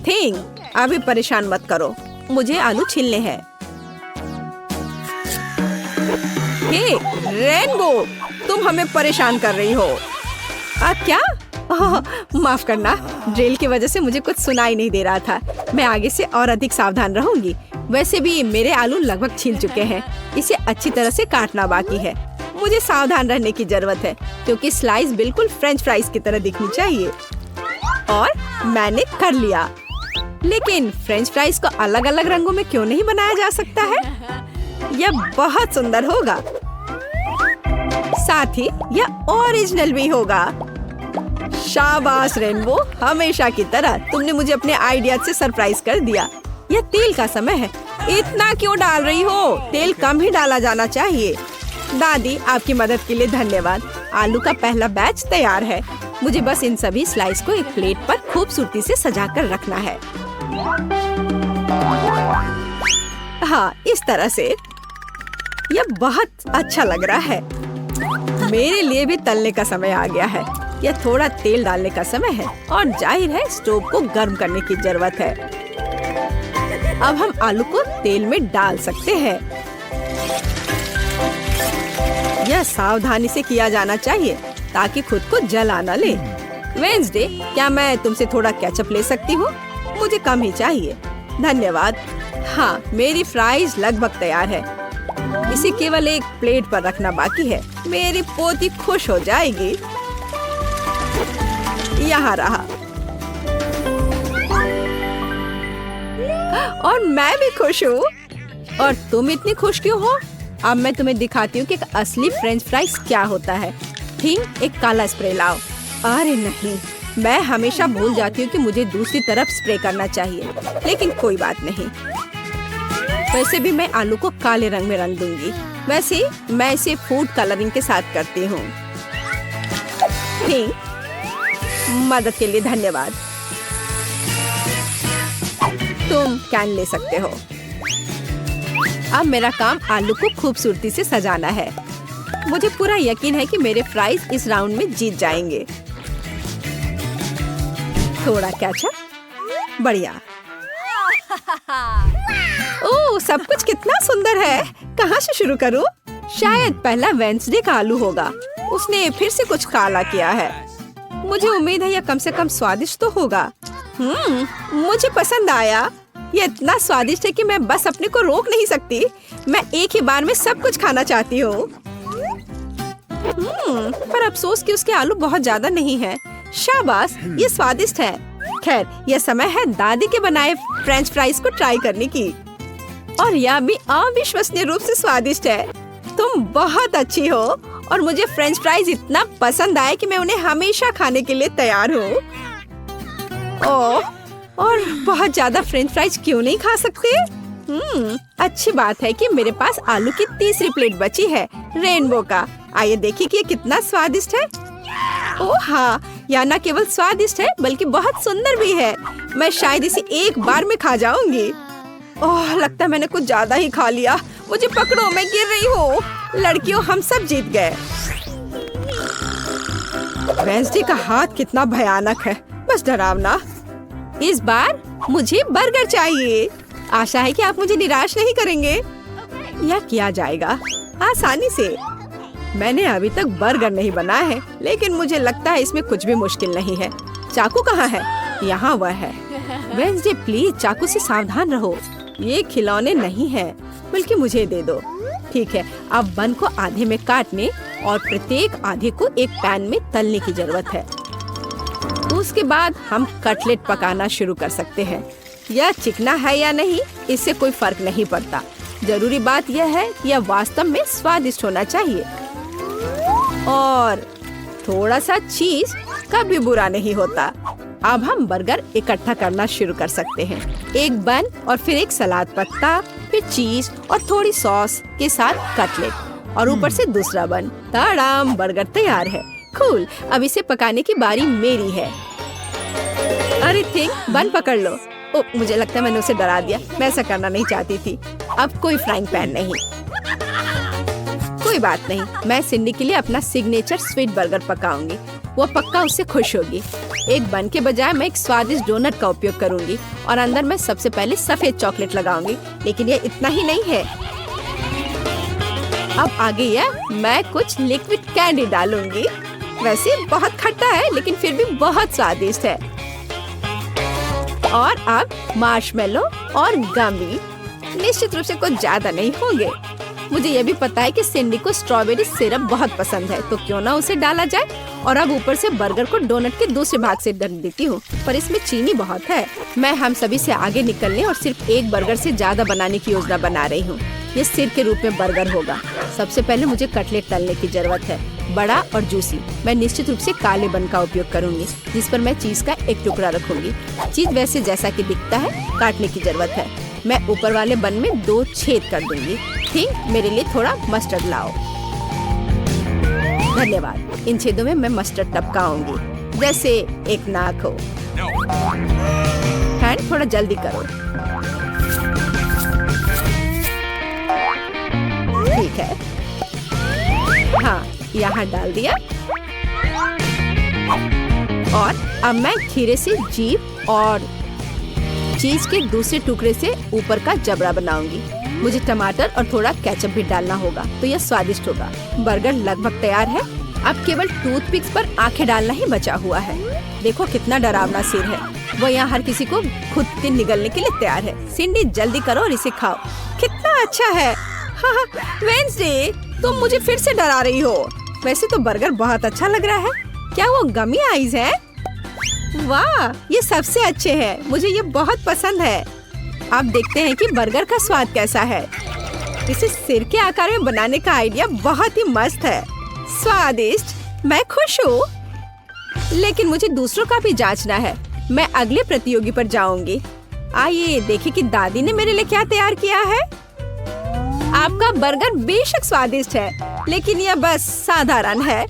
S1: थिंग, अभी परेशान मत करो, मुझे आलू छीलने हैं। हे रेनबो, तुम हमें परेशान कर रही हो। क्या? माफ करना, ड्रिल की वजह से मुझे कुछ सुनाई नहीं दे रहा था। मैं आगे से और अधिक सावधान रहूंगी। वैसे भी मेरे आलू लगभग छिल चुके हैं। इसे अच्छी तरह से काटना बाकी है। मुझे सावधान रहने की जरूरत है क्योंकि स्लाइस बिल्कुल फ्रेंच फ्राइज की तरह दिखनी चाहिए। और मैंने कर लिया। लेकिन फ्रेंच फ्राइज को अलग अलग रंगों में क्यों नहीं बनाया जा सकता है? यह बहुत सुंदर होगा। साथ ही यह ओरिजिनल भी होगा। शाबाश रेनबो, हमेशा की तरह तुमने मुझे अपने आइडिया से सरप्राइज कर दिया। यह तेल का समय है। इतना क्यों डाल रही हो? तेल कम ही डाला जाना चाहिए। दादी, आपकी मदद के लिए धन्यवाद। आलू का पहला बैच तैयार है। मुझे बस इन सभी स्लाइस को एक प्लेट पर खूबसूरती से सजाकर रखना है। हाँ, इस तरह से। यह बहुत अच्छा लग रहा है। मेरे लिए भी तलने का समय आ गया है। यह थोड़ा तेल डालने का समय है और जाहिर है स्टोव को गर्म करने की जरूरत है। अब हम आलू को तेल में डाल सकते हैं। यह सावधानी से किया जाना चाहिए ताकि खुद को जला न ले। वेडनेसडे, क्या मैं तुमसे थोड़ा केचप ले सकती हूँ? मुझे कम ही चाहिए। धन्यवाद। हाँ, मेरी फ्राइज लगभग तैयार है। इसे केवल एक प्लेट पर रखना बाकी है। मेरी पोती खुश हो जाएगी। यहाँ रहा। और मैं भी खुश हूँ। और तुम इतनी खुश क्यों हो? अब मैं तुम्हें दिखाती हूँ कि एक असली फ्रेंच फ्राइज क्या होता है। ठीक, एक काला स्प्रे लाओ। अरे नहीं, मैं हमेशा भूल जाती हूँ कि मुझे दूसरी तरफ स्प्रे करना चाहिए, लेकिन कोई बात नहीं। वैसे भी मैं आलू को काले रंग में रंग दूंगी। वैसे मैं इसे फूड कलरिंग के साथ करती हूँ। ठीक, मदद के लिए धन्यवाद। तुम कैन ले सकते हो। अब मेरा काम आलू को खूबसूरती से सजाना है। मुझे पूरा यकीन है कि मेरे फ्राइज इस राउंड में जीत जाएंगे। थोड़ा केचप, बढ़िया। ओह, सब कुछ कितना सुंदर है। कहाँ से शुरू करूँ? शायद पहला वेंसडे का आलू होगा। उसने फिर से कुछ काला किया है। मुझे उम्मीद है यह कम से कम स्वादिष्ट तो होगा। मुझे पसंद आया। ये इतना स्वादिष्ट है कि मैं बस अपने को रोक नहीं सकती। मैं एक ही बार में सब कुछ खाना चाहती हूँ। पर अफसोस कि उसके आलू बहुत ज्यादा नहीं है। शाबाश, ये स्वादिष्ट है। खैर, यह समय है दादी के बनाए फ्रेंच फ्राइज को ट्राई करने की। और यह भी अविश्वसनीय रूप से स्वादिष्ट है। तुम बहुत अच्छी हो और मुझे फ्रेंच फ्राइज इतना पसंद आए कि मैं उन्हें हमेशा खाने के लिए तैयार हूँ। ओह, और बहुत ज्यादा फ्रेंच फ्राइज क्यों नहीं खा सकते? अच्छी बात है कि मेरे पास आलू की तीसरी प्लेट बची है, रेनबो का। आइए देखिए कि ये कितना स्वादिष्ट है। ओह हाँ, यह न केवल स्वादिष्ट है बल्कि बहुत सुंदर भी है। मैं शायद इसे एक बार में खा जाऊंगी। ओह, लगता है मैंने कुछ ज्यादा ही खा लिया। मुझे पकड़ो, मैं गिर रही हूँ। लड़कियों, हम सब जीत गए। वेंसडे का हाथ कितना भयानक है, बस डरावना। इस बार मुझे बर्गर चाहिए। आशा है कि आप मुझे निराश नहीं करेंगे। यह किया जाएगा आसानी से। मैंने अभी तक बर्गर नहीं बनाया है, लेकिन मुझे लगता है इसमें कुछ भी मुश्किल नहीं है। चाकू कहाँ है? यहाँ वह है। वेंसडे, प्लीज चाकू से सावधान रहो। ये खिलौने नहीं है, बल्कि मुझे दे दो। ठीक है, अब बन को आधे में काटने और प्रत्येक आधे को एक पैन में तलने की जरूरत है। उसके बाद हम कटलेट पकाना शुरू कर सकते हैं। यह चिकना है या नहीं, इससे कोई फर्क नहीं पड़ता। जरूरी बात यह है कि यह वास्तव में स्वादिष्ट होना चाहिए। और थोड़ा सा चीज कभी बुरा नहीं होता। अब हम बर्गर इकट्ठा करना शुरू कर सकते हैं। एक बन और फिर एक सलाद पत्ता, फिर चीज और थोड़ी सॉस के साथ कटलेट और ऊपर से दूसरा बन। ताड़ाम, बर्गर तैयार है। कूल, अब इसे पकाने की बारी मेरी है। अरे थिंक, बन पकड़ लो। ओ, मुझे लगता है मैंने उसे डरा दिया। मैं ऐसा करना नहीं चाहती थी। अब कोई फ्राइंग पैन नहीं। कोई बात नहीं, मैं सिंडी के लिए अपना सिग्नेचर स्वीट बर्गर पकाऊंगी। वो पक्का उससे खुश होगी। एक बन के बजाय मैं एक स्वादिष्ट डोनट का उपयोग करूंगी और अंदर मैं सबसे पहले सफेद चॉकलेट लगाऊंगी। लेकिन ये इतना ही नहीं है। अब आगे मैं कुछ लिक्विड कैंडी डालूंगी। वैसे बहुत खट्टा है, लेकिन फिर भी बहुत स्वादिष्ट है। और अब मार्शमेलो और गमी। निश्चित रूप से कुछ ज्यादा नहीं होंगे। मुझे यह भी पता है कि सिंडी को स्ट्रॉबेरी सिरप बहुत पसंद है, तो क्यों ना उसे डाला जाए। और अब ऊपर से बर्गर को डोनट के दूसरे भाग से ढक देती हूँ, पर इसमें चीनी बहुत है। मैं हम सभी से आगे निकलने और सिर्फ एक बर्गर से ज्यादा बनाने की योजना बना रही हूँ। ये सिर के रूप में बर्गर होगा। सबसे पहले मुझे कटलेट तलने की जरूरत है, बड़ा और जूसी। मैं निश्चित रूप से काले बन का उपयोग करूंगी, जिस पर मैं चीज का एक टुकड़ा रखूंगी। चीज वैसे जैसा कि दिखता है काटने की जरूरत है। मैं ऊपर वाले बन में 2 छेद कर दूंगी। ठीक, मेरे लिए थोड़ा मस्टर्ड लाओ। धन्यवाद। इन छेदों में मैं मस्टर्ड टपकाऊंगी, जैसे एक नाक हो। हैंड, थोड़ा जल्दी करो। ठीक है, हाँ, यहाँ डाल दिया। और अब मैं खीरे से जीभ और चीज के दूसरे टुकड़े से ऊपर का जबड़ा बनाऊंगी। मुझे टमाटर और थोड़ा केचप भी डालना होगा, तो यह स्वादिष्ट होगा। बर्गर लगभग तैयार है। अब केवल टूथपिक्स पर आंखें डालना ही बचा हुआ है। देखो कितना डरावना सिर है। वो यहाँ हर किसी को खुद के निगलने के लिए तैयार है। सिंडी, जल्दी करो और इसे खाओ। कितना अच्छा है। हाँ, वेंसडे, तुम मुझे फिर से डरा रही हो। वैसे तो बर्गर बहुत अच्छा लग रहा है। क्या वो गमी आइज है? वाह, ये सबसे अच्छे हैं। मुझे ये बहुत पसंद है। अब देखते हैं कि बर्गर का स्वाद कैसा है। इसे सिर के आकार में बनाने का आइडिया बहुत ही मस्त है। स्वादिष्ट, मैं खुश हूँ। लेकिन मुझे दूसरों का भी जांचना है। मैं अगले प्रतियोगी पर जाऊंगी। आइए देखें कि दादी ने मेरे लिए क्या तैयार किया है। आपका बर्गर बेशक स्वादिष्ट है, लेकिन यह बस साधारण है।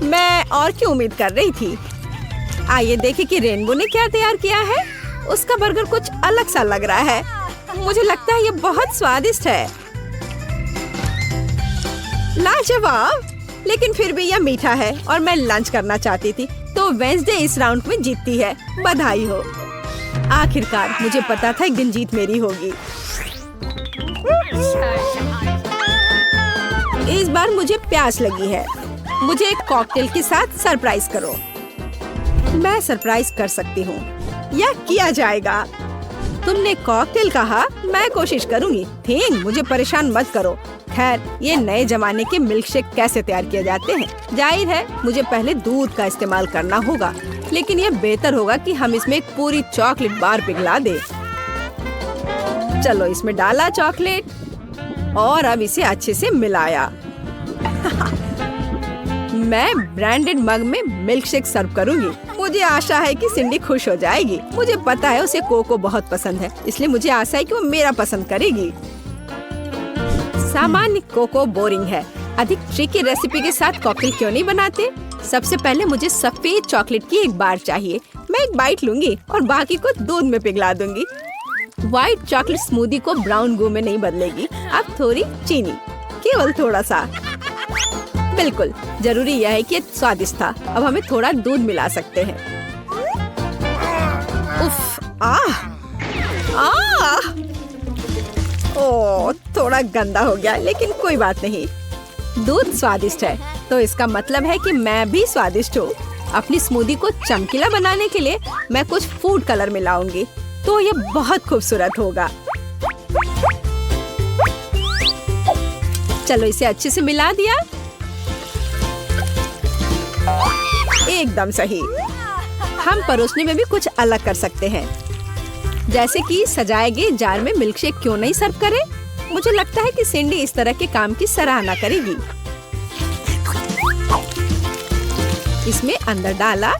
S1: मैं और की उम्मीद कर रही थी। आइए देखें कि रेनबो ने क्या तैयार किया है। उसका बर्गर कुछ अलग सा लग रहा है। मुझे लगता है यह बहुत स्वादिष्ट है। लाजवाब, लेकिन फिर भी यह मीठा है और मैं लंच करना चाहती थी, तो वेंसडे इस राउंड में जीतती है। बधाई हो। आखिरकार मुझे पता था एक दिन जीत मेरी होगी। इस बार मुझे प्यास लगी है। मुझे एक कॉकटेल के साथ सरप्राइज करो। मैं सरप्राइज कर सकती हूँ। यह किया जाएगा। तुमने कॉकटेल कहा, मैं कोशिश करूँगी। थिंग, मुझे परेशान मत करो। खैर, ये नए जमाने के मिल्कशेक कैसे तैयार किए जाते हैं? जाहिर है मुझे पहले दूध का इस्तेमाल करना होगा, लेकिन ये बेहतर होगा कि हम इसमें एक पूरी चॉकलेट बार पिघला दें। चलो, इसमें डाला चॉकलेट और अब इसे अच्छे से मिलाया। मैं ब्रांडेड मग में मिल्कशेक सर्व करूंगी। मुझे आशा है कि सिंडी खुश हो जाएगी। मुझे पता है उसे कोको बहुत पसंद है, इसलिए मुझे आशा है कि वो मेरा पसंद करेगी। सामान्य कोको बोरिंग है। अधिक ट्रिकी रेसिपी के साथ कॉकटेल क्यों नहीं बनाते? सबसे पहले मुझे सफेद चॉकलेट की एक बार चाहिए। मैं एक बाइट लूंगी और बाकी को दूध में पिघला दूंगी। व्हाइट चॉकलेट स्मूदी को ब्राउन गू में नहीं बदलेगी। अब थोड़ी चीनी, केवल थोड़ा सा। बिल्कुल, जरूरी यह है कि स्वादिष्ट था। अब हमें थोड़ा दूध मिला सकते हैं। उफ, ओह, थोड़ा गंदा हो गया, लेकिन कोई बात नहीं। दूध स्वादिष्ट है, तो इसका मतलब है कि मैं भी स्वादिष्ट हूँ। अपनी स्मूदी को चमकीला बनाने के लिए मैं कुछ फूड कलर मिलाऊंगी, तो यह बहुत खूबसूरत होगा। चलो, इसे अच्छे से मिला दिया। एकदम सही। हम परोसने में भी कुछ अलग कर सकते हैं, जैसे कि सजाए गए जार में मिल्कशेक क्यों नहीं सर्व करें? मुझे लगता है कि सिंडी इस तरह के काम की सराहना करेगी। इसमें अंदर डाला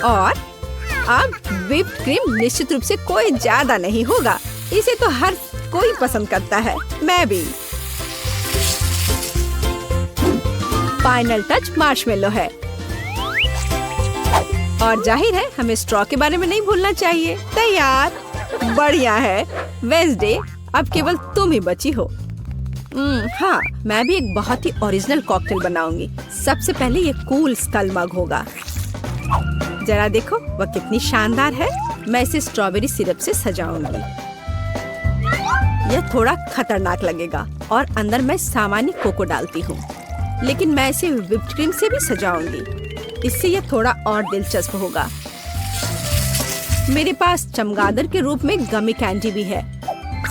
S1: और अब व्हिप्ड क्रीम निश्चित रूप से कोई ज्यादा नहीं होगा। इसे तो हर कोई पसंद करता है, मैं भी। फाइनल टच मार्शमेलो है और जाहिर है हमें स्ट्रॉ के बारे में नहीं भूलना चाहिए। तैयार, बढ़िया है। वेंसडे, अब केवल तुम ही बची हो। हाँ, मैं भी एक बहुत ही ओरिजिनल कॉकटेल बनाऊंगी। सबसे पहले ये कूल स्कल मग होगा। जरा देखो, वह कितनी शानदार है। मैं इसे स्ट्रॉबेरी सिरप से सजाऊंगी। यह थोड़ा खतरनाक लगेगा और अंदर मैं सामान्य कोको डालती हूँ, लेकिन मैं इसे व्हिप्ड क्रीम से भी सजाऊंगी। इससे यह थोड़ा और दिलचस्प होगा। मेरे पास चमगादड़ के रूप में गमी कैंडी भी है।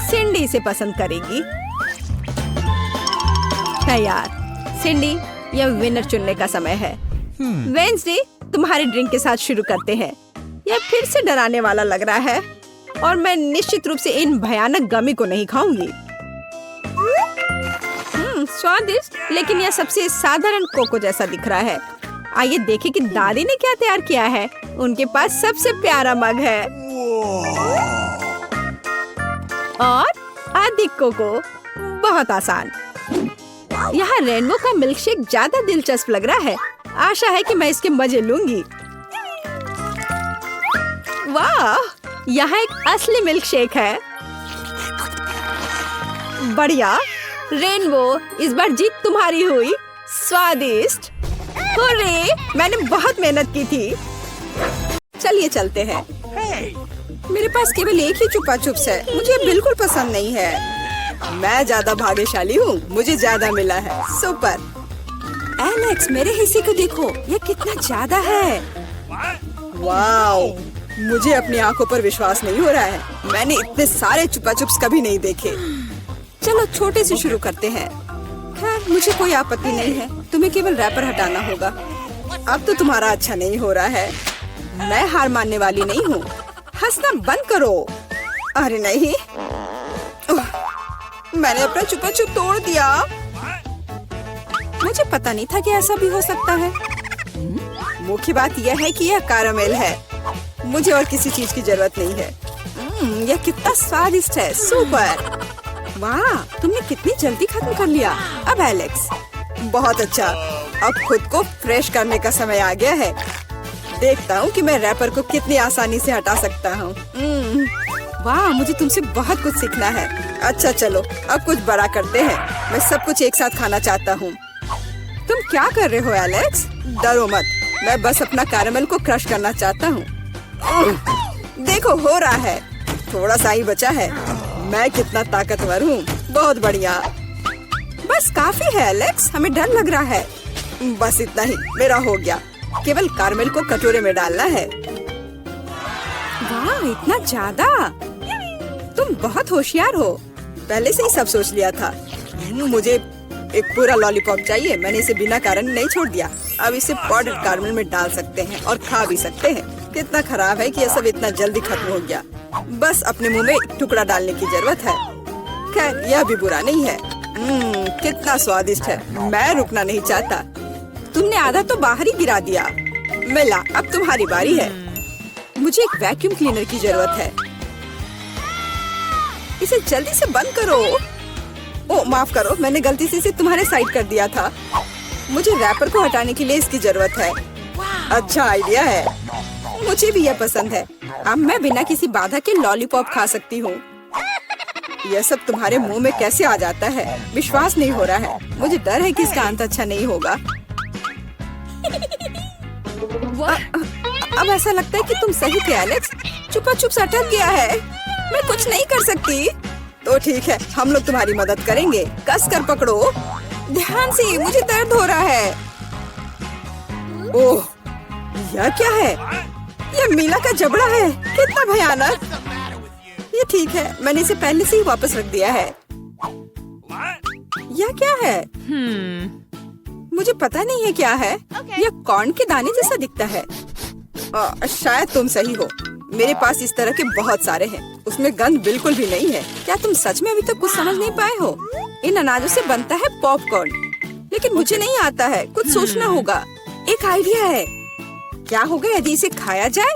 S1: सिंडी इसे पसंद करेगी। तैयार। सिंडी, यह विनर चुनने का समय है। वेंसडे, तुम्हारे ड्रिंक के साथ शुरू करते हैं। यह फिर से डराने वाला लग रहा है और मैं निश्चित रूप से इन भयानक गमी को नहीं खाऊंगी। स्वादिष्ट, लेकिन यह सबसे साधारण कोको जैसा दिख रहा है। आइए देखें कि दादी ने क्या तैयार किया है। उनके पास सबसे प्यारा मग है और अधिक कोको। बहुत आसान। यहाँ रेनबो का मिल्कशेक ज्यादा दिलचस्प लग रहा है। आशा है कि मैं इसके मजे लूंगी। वाह, यहाँ एक असली मिल्कशेक है। बढ़िया। रेनबो, इस बार जीत तुम्हारी हुई। स्वादिष्ट। हुर्रे, मैंने बहुत मेहनत की थी। चलिए चलते हैं। मेरे पास केवल एक ही चुपा चुप्स है। मुझे बिल्कुल पसंद नहीं है। मैं ज्यादा भाग्यशाली हूँ, मुझे ज्यादा मिला है। सुपर। एलेक्स, मेरे हिस्से को देखो, यह कितना ज्यादा है। वाओ, मुझे अपनी आंखों पर विश्वास नहीं हो रहा है। मैंने इतने सारे चुपा चुप्स कभी नहीं देखे। चलो छोटे से शुरू करते हैं। खैर, मुझे कोई आपत्ति नहीं है। तुम्हें केवल रैपर हटाना होगा। अब तो तुम्हारा अच्छा नहीं हो रहा है। मैं हार मानने वाली नहीं हूँ। हंसना बंद करो। अरे नहीं, मैंने अपना चुपा चुप तोड़ दिया। मुझे पता नहीं था कि ऐसा भी हो सकता है। मुख्य बात यह है कि यह कैरामेल है। मुझे और किसी चीज की जरूरत नहीं है। यह कितना स्वादिष्ट है, सुपर। वाह, तुमने कितनी जल्दी खत्म कर लिया। अब एलेक्स, बहुत अच्छा। अब खुद को फ्रेश करने का समय आ गया है। देखता हूँ कि मैं रैपर को कितनी आसानी से हटा सकता हूँ। वाह, मुझे तुमसे बहुत कुछ सीखना है। अच्छा चलो, अब कुछ बड़ा करते हैं। मैं सब कुछ एक साथ खाना चाहता हूँ। तुम क्या कर रहे हो एलेक्स? डरो मत, मैं बस अपना कैरामेल को क्रश करना चाहता हूँ। देखो, हो रहा है। थोड़ा सा ही बचा है। मैं कितना ताकतवर हूँ। बहुत बढ़िया। बस काफी है एलेक्स, हमें डर लग रहा है। बस इतना ही, मेरा हो गया। केवल कैरामेल को कटोरे में डालना है। वाह, इतना ज्यादा। तुम बहुत होशियार हो। पहले से ही सब सोच लिया था। मुझे एक पूरा लॉलीपॉप चाहिए। मैंने इसे बिना कारण नहीं छोड़ दिया। अब इसे पाउडर्ड कैरामेल में डाल सकते हैं और खा भी सकते हैं। कितना खराब है कि यह सब इतना जल्दी खत्म हो गया। बस अपने मुंह में एक टुकड़ा डालने की जरूरत है। खैर, यह भी बुरा नहीं है। कितना स्वादिष्ट है। मैं रुकना नहीं चाहता। तुमने आधा तो बाहर ही गिरा दिया। मिला, अब तुम्हारी बारी है। मुझे एक वैक्यूम क्लीनर की जरूरत है। इसे जल्दी से बंद करो। ओह, माफ करो, मैंने गलती से इसे तुम्हारे साइड कर दिया था। मुझे रैपर को हटाने के लिए इसकी जरूरत है। अच्छा आइडिया है। मुझे भी यह पसंद है। अब मैं बिना किसी बाधा के लॉलीपॉप खा सकती हूँ। यह सब तुम्हारे मुंह में कैसे आ जाता है? विश्वास नहीं हो रहा है। मुझे डर है कि इसका अंत अच्छा नहीं होगा। अब ऐसा लगता है कि तुम सही थे एलेक्स। चुपा चुप अटक गया है। मैं कुछ नहीं कर सकती। तो ठीक है, हम लोग तुम्हारी मदद करेंगे। कस कर पकड़ो। ध्यान से, मुझे दर्द हो रहा है। ओह, यह क्या है? यह मीला का जबड़ा है। कितना भयानक। ये ठीक है, मैंने इसे पहले से ही वापस रख दिया है। यह क्या है? मुझे पता नहीं है क्या है। यह कॉर्न के दाने जैसा दिखता है। शायद तुम सही हो। मेरे पास इस तरह के बहुत सारे हैं। उसमें गंध बिल्कुल भी नहीं है। क्या तुम सच में अभी तक कुछ समझ नहीं पाए हो? इन अनाजों से बनता है पॉपकॉर्न, लेकिन मुझे नहीं आता है। कुछ सोचना होगा। एक आइडिया है। क्या होगा यदि इसे खाया जाए?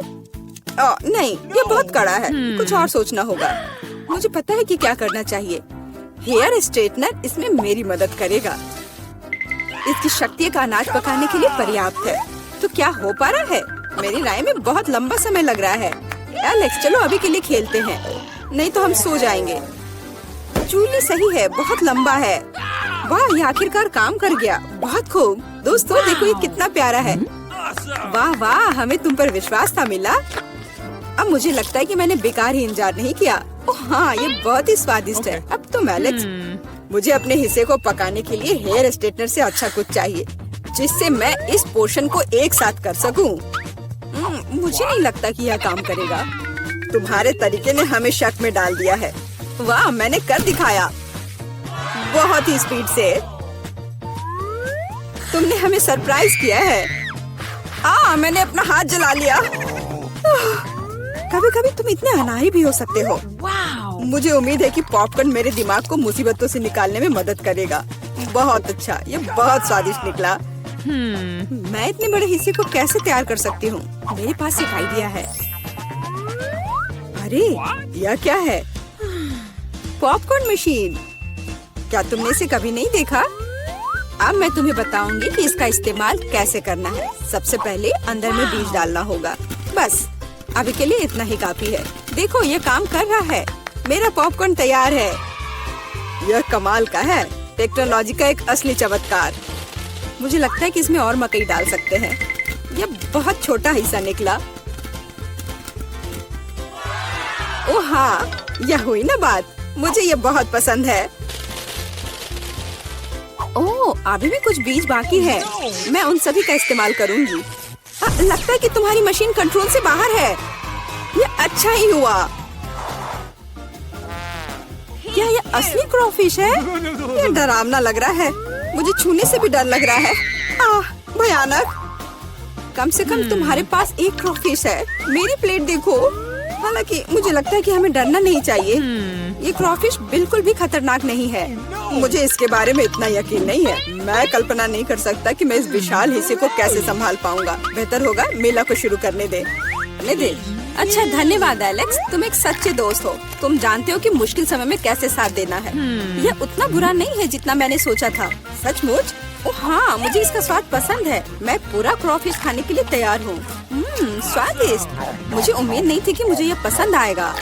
S1: नहीं, ये बहुत कड़ा है। कुछ और सोचना होगा। मुझे पता है कि क्या करना चाहिए। हेयर स्ट्रेटनर इसमें मेरी मदद करेगा। इसकी शक्ति का अनाज पकाने के लिए पर्याप्त है। तो क्या हो पा रहा है? मेरी राय में बहुत लंबा समय लग रहा है। एलेक्स, चलो अभी के लिए खेलते हैं, नहीं तो हम सो जाएंगे। जूली सही है, बहुत लंबा है। वाह, ये आखिरकार काम कर गया। बहुत खूब। दोस्तों देखो, ये कितना प्यारा है। वाह वाह, हमें तुम पर विश्वास था मिला। अब मुझे लगता है कि मैंने बेकार ही इंतजार नहीं किया। ओह हाँ, ये बहुत ही स्वादिष्ट है। अब तुम एलेक्स, मुझे अपने हिस्से को पकाने के लिए हेयर स्ट्रेटनर से अच्छा कुछ चाहिए, जिससे मैं इस पोर्शन को एक साथ कर सकूं। मुझे नहीं लगता कि यह काम करेगा। तुम्हारे तरीके ने हमें शक में डाल दिया है। वाह, मैंने कर दिखाया। बहुत ही स्पीड से। तुमने हमें सरप्राइज किया है। मैंने अपना हाथ जला लिया। कभी कभी तुम इतने अनाड़ी भी हो सकते हो। मुझे उम्मीद है कि पॉपकॉर्न मेरे दिमाग को मुसीबतों से निकालने में मदद करेगा। बहुत अच्छा, ये बहुत स्वादिष्ट निकला। मैं इतने बड़े हिस्से को कैसे तैयार कर सकती हूँ? मेरे पास एक आइडिया है। अरे, यह क्या है? Popcorn machine. क्या तुमने इसे कभी नहीं देखा? अब मैं तुम्हें बताऊंगी कि इसका इस्तेमाल कैसे करना है। सबसे पहले अंदर में बीज डालना होगा। बस अभी के लिए इतना ही काफी है। देखो, ये काम कर रहा है। मेरा पॉपकॉर्न तैयार है। यह कमाल का है। टेक्नोलॉजी का एक असली चमत्कार। मुझे लगता है कि इसमें और मकई डाल सकते हैं। यह बहुत छोटा हिस्सा निकला। ओह हाँ, यह हुई ना बात। मुझे यह बहुत पसंद है। ओह, अभी भी कुछ बीज बाकी है। मैं उन सभी का इस्तेमाल करूंगी। लगता है कि तुम्हारी मशीन कंट्रोल से बाहर है। यह अच्छा ही हुआ। क्या यह असली क्रॉफिश है? यह डरावना लग रहा है। मुझे छूने से भी डर लग रहा है। भयानक। कम से कम तुम्हारे पास एक क्रॉफिश है। मेरी प्लेट देखो। हालांकि मुझे लगता है कि हमें डरना नहीं चाहिए। ये क्रॉफिश बिल्कुल भी खतरनाक नहीं है। मुझे इसके बारे में इतना यकीन नहीं है। मैं कल्पना नहीं कर सकता कि मैं इस विशाल हिस्से को कैसे संभाल पाऊंगा। बेहतर होगा मेला को शुरू करने दे। अच्छा, धन्यवाद एलेक्स, तुम एक सच्चे दोस्त हो। तुम जानते हो कि मुश्किल समय में कैसे साथ देना है। यह उतना बुरा नहीं है जितना मैंने सोचा था। सचमुच? ओह हाँ, मुझे इसका स्वाद पसंद है। मैं पूरा क्रॉफिश खाने के लिए तैयार हूँ। स्वादिष्ट। मुझे उम्मीद नहीं थी कि मुझे यह पसंद आएगा।